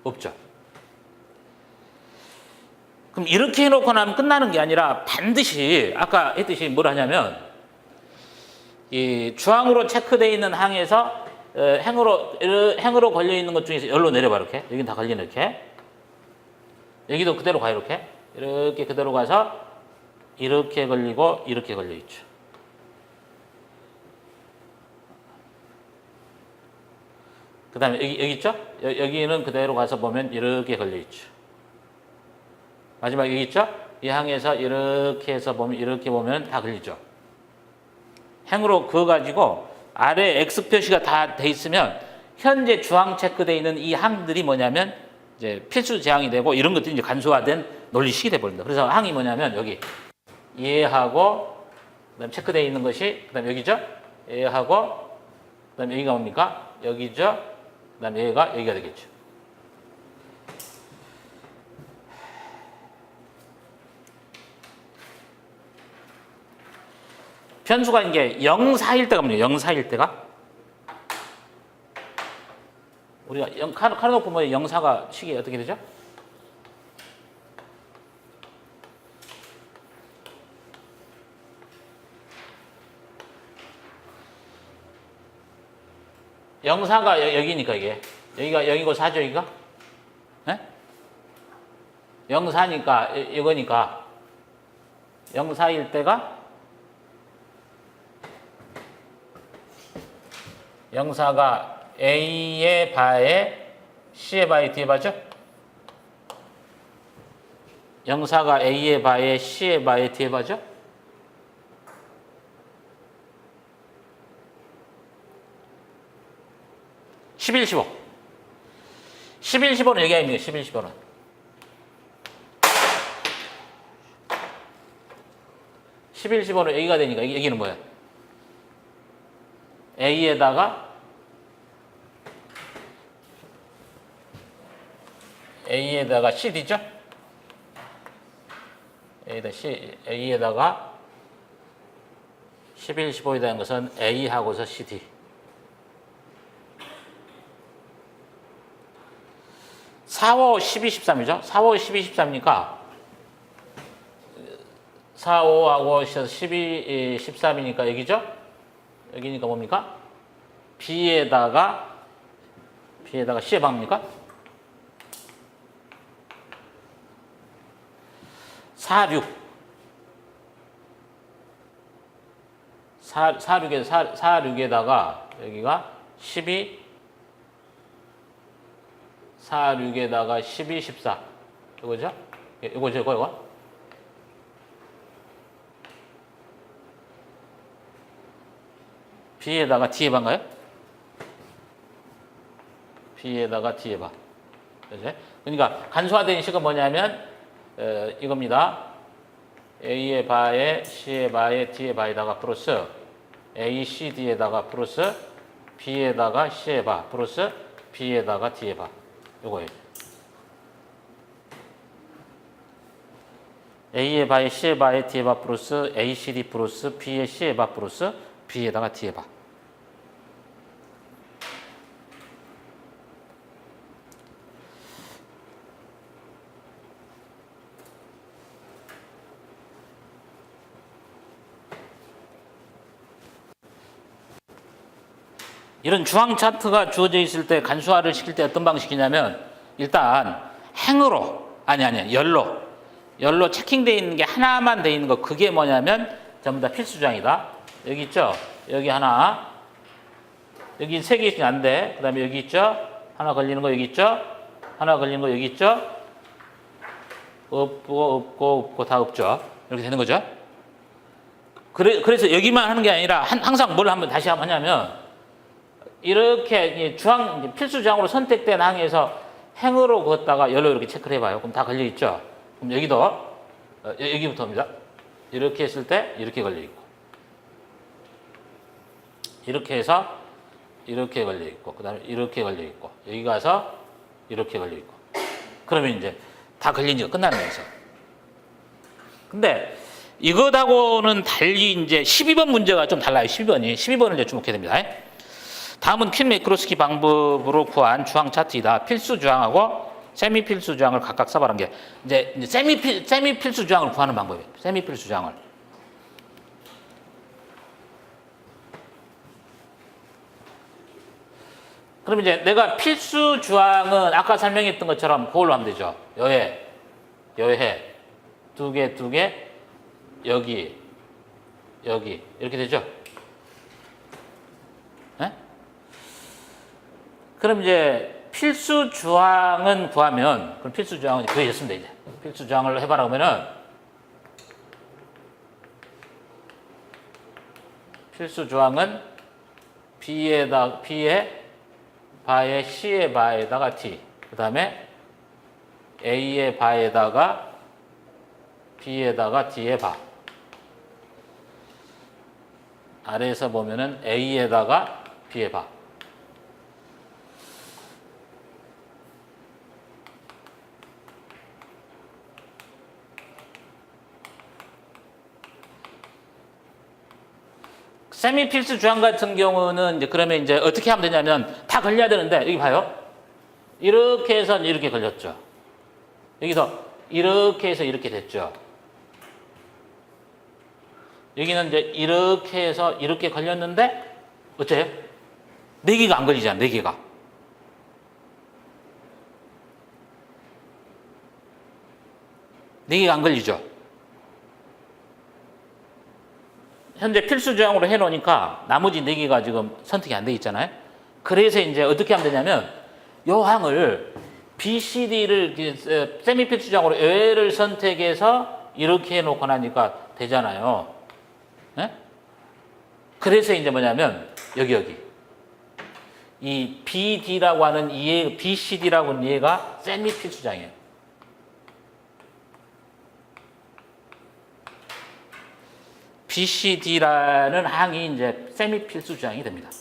Speaker 1: 없죠. 그럼 이렇게 해놓고 나면 끝나는 게 아니라 반드시 아까 했듯이 뭘 하냐면 이 주황으로 체크되어 있는 항에서 행으로 걸려 있는 것 중에서 열로 내려봐 이렇게. 여긴 다 걸리는 이렇게. 여기도 그대로 가요 이렇게. 이렇게 그대로 가서 이렇게 걸리고 이렇게 걸려 있죠. 그 다음에 여기 있죠? 여기는 그대로 가서 보면 이렇게 걸려 있죠. 마지막 여기 있죠? 이 항에서 이렇게 해서 보면 이렇게 보면 다 걸리죠. 행으로 그어가지고 아래 X 표시가 다 돼 있으면 현재 주황 체크되어 있는 이 항들이 뭐냐면 이제 필수 제항이 되고 이런 것들이 이제 간소화된 논리식이 돼 버립니다. 그래서 항이 뭐냐면 여기 얘하고 그다음 체크되어 있는 것이 그다음 여기죠? 얘하고 그다음 여기가 뭡니까? 여기죠? 그다음 얘가 여기가 되겠죠. 변수가 이게 0, 4일 때가 뭐예요? 0, 4일 때가? 우리가 카르노 보면 0, 4가 식이 어떻게 되죠? 영사가 여기니까 이게 여기가 0이고 4죠 여기가? 네? 0, 4니까 이거니까 0, 4일 때가 영사가 A의 바에 C의 바에 D의 바죠? 영사가 A의 바에 C의 바에 D의 바죠? (11, 15) 11, 15는 여기 아닙니까? 11, 15는 11, 15는 여기가 되니까 여기는 뭐야? A에다가 CD죠? A에다가 11, 15이라는 것은 A하고서 CD. 4, 5, 12, 13이죠? 4, 5, 12, 13이니까 4, 5하고 12, 13이니까 여기죠? 여기니까 뭡니까? B에다가 C의 방입니까? 4, 6. 4, 6에다가 여기가 12, 4, 6에다가 12, 14. 이거죠? 이거죠, 이거? B에다가 D의 반가요? B에다가 D의 반. 그죠? 그러니까 간소화된 식은 뭐냐면 이겁니다. A의 바에 C의 바에 D의 바에다가 플러스 A, C, D에다가 플러스 B에다가 C의 바 플러스 B에다가 D의 바. 요거예요. A의 바에 C의 바에 D의 바 플러스 A, C, D 플러스 B의 C의 바 플러스 B에다가 D의 바. 이런 주황 차트가 주어져 있을 때 간소화를 시킬 때 어떤 방식이냐면 일단 행으로 아니 열로 체킹되어 있는 게 하나만 돼 있는 거 그게 뭐냐면 전부 다 필수 주황이다. 여기 있죠? 여기 하나 여기 3개씩 안 돼. 그 다음에 여기 있죠? 하나 걸리는 거 여기 있죠? 하나 걸리는 거 여기 있죠? 없고 다 없죠? 이렇게 되는 거죠? 그래서 여기만 하는 게 아니라 항상 뭘 다시 한번 하냐면 이렇게 주황 필수 주황으로 선택된 항에서 행으로 그었다가 열로 이렇게 체크를 해봐요. 그럼 다 걸려 있죠. 그럼 여기도 여기부터입니다. 이렇게 했을 때 이렇게 걸려 있고, 이렇게 해서 이렇게 걸려 있고, 그다음에 이렇게 걸려 있고, 여기 가서 이렇게 걸려 있고. 그러면 이제 다 걸린 지가 끝나는 거죠. 근데 이것하고는 달리 이제 12번 문제가 좀 달라요. 12번을 이제 주목해야 됩니다. 다음은 퀸 매크로스키 방법으로 구한 주황 차트이다. 필수 주황하고 세미 필수 주황을 각각 써봐라는 게 이제 세미 필수 주황을 구하는 방법이에요. 세미 필수 주황을. 그럼 이제 내가 필수 주황은 아까 설명했던 것처럼 그걸로 하면 되죠. 여해, 두 개, 여기 이렇게 되죠. 네? 그럼 이제 필수 주황은 구하면 그럼 필수 주황은 그게 됐습니다. 이제 필수 주황을 해봐라 그러면은 필수 주황은 B의 바에 C의 바에다가 T 그 다음에 A의 바에다가 B에다가 D의 바 아래에서 보면은 A에다가 B의 바 세미 필수 주황 같은 경우는 이제 그러면 이제 어떻게 하면 되냐면 다 걸려야 되는데 여기 봐요. 이렇게 해서 이렇게 걸렸죠. 여기서 이렇게 해서 이렇게 됐죠. 여기는 이제 이렇게 해서 이렇게 걸렸는데 어째요? 4개가 안 걸리잖아. 4개가. 네 개가 안 걸리죠. 현재 필수 조항으로 해놓으니까 나머지 4개가 지금 선택이 안 돼 있잖아요. 그래서 이제 어떻게 하면 되냐면 요 항을 B, C, D를 세미 필수 조항으로 얘를 선택해서 이렇게 해놓고 나니까 되잖아요. 네? 그래서 이제 뭐냐면 여기 이 B, D라고 하는 B, C, D라고 하는 얘가 세미 필수 조항이에요. BCD라는 항이 이제 세미 필수 주항이 됩니다.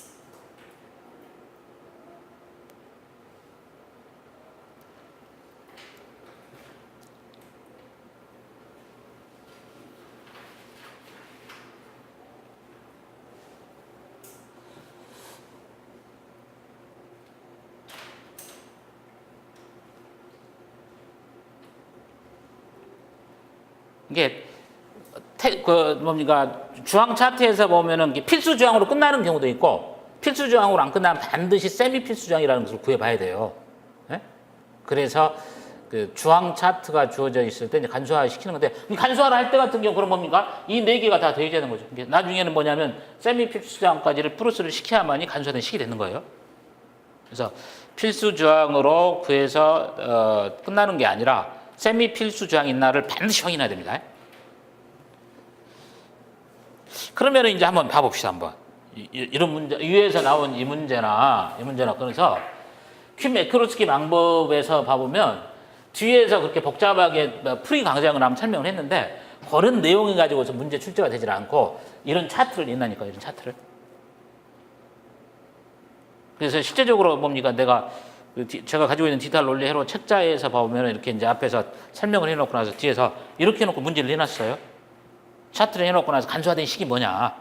Speaker 1: 이게 뭡니까 주황 차트에서 보면은 필수 주황으로 끝나는 경우도 있고 필수 주황으로 안 끝나면 반드시 세미 필수 주황이라는 것을 구해봐야 돼요. 예? 그래서 그 주황 차트가 주어져 있을 때 이제 간소화 시키는 건데 간소화를 할 때 같은 경우 그런 뭡니까 이 네 개가 다 더해져야 되는 거죠. 나중에는 뭐냐면 세미 필수 주황까지를 플러스를 시켜야만이 간소화된 식이 되는 거예요. 그래서 필수 주황으로 구해서 끝나는 게 아니라 세미 필수 주황 있나를 반드시 확인해야 됩니다. 그러면 이제 한번 봐봅시다. 한번 이런 문제 위에서 나온 이 문제나 그래서 퀸 매크로스키 방법에서 봐보면 뒤에서 그렇게 복잡하게 풀이 강좌를 한번 설명을 했는데 그런 내용이 가지고서 문제 출제가 되질 않고 이런 차트를 낸다니까 이런 차트를. 그래서 실제적으로 뭡니까 내가 제가 가지고 있는 디지털 논리 회로 책자에서 보면 이렇게 이제 앞에서 설명을 해놓고 나서 뒤에서 이렇게 해놓고 문제를 내놨어요. 차트를 해놓고 나서 간소화된 식이 뭐냐.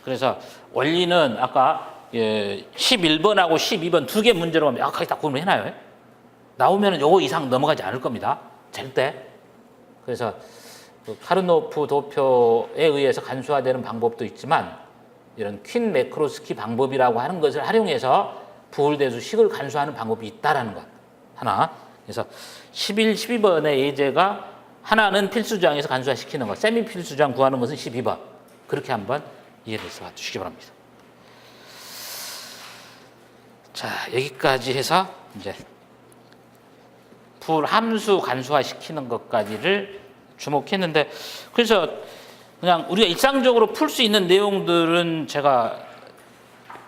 Speaker 1: 그래서 원리는 아까 11번하고 12번 두 개 문제로 명확하게 딱 구분을 해놔요. 나오면 요거 이상 넘어가지 않을 겁니다. 절대. 그래서 그 카르노프 도표에 의해서 간소화되는 방법도 있지만 이런 퀸 매크로스키 방법이라고 하는 것을 활용해서 부울대수 식을 간소화하는 방법이 있다라는 것 하나. 그래서 11, 12번의 예제가 하나는 필수주황에서 간소화시키는 것, 세미 필수주황 구하는 것은 12번. 그렇게 한번 이해를 해서 주시기 바랍니다. 자, 여기까지 해서 이제 풀 함수 간소화시키는 것까지를 주목했는데 그래서 그냥 우리가 일상적으로 풀 수 있는 내용들은 제가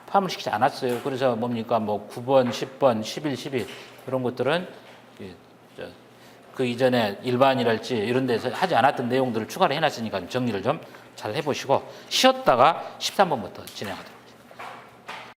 Speaker 1: 포함을 시키지 않았어요. 그래서 뭡니까 뭐 9번, 10번, 11, 12 이런 것들은 그 이전에 일반이랄지 이런 데서 하지 않았던 내용들을 추가를 해놨으니까 정리를 좀 잘 해보시고 쉬었다가 13번부터 진행하도록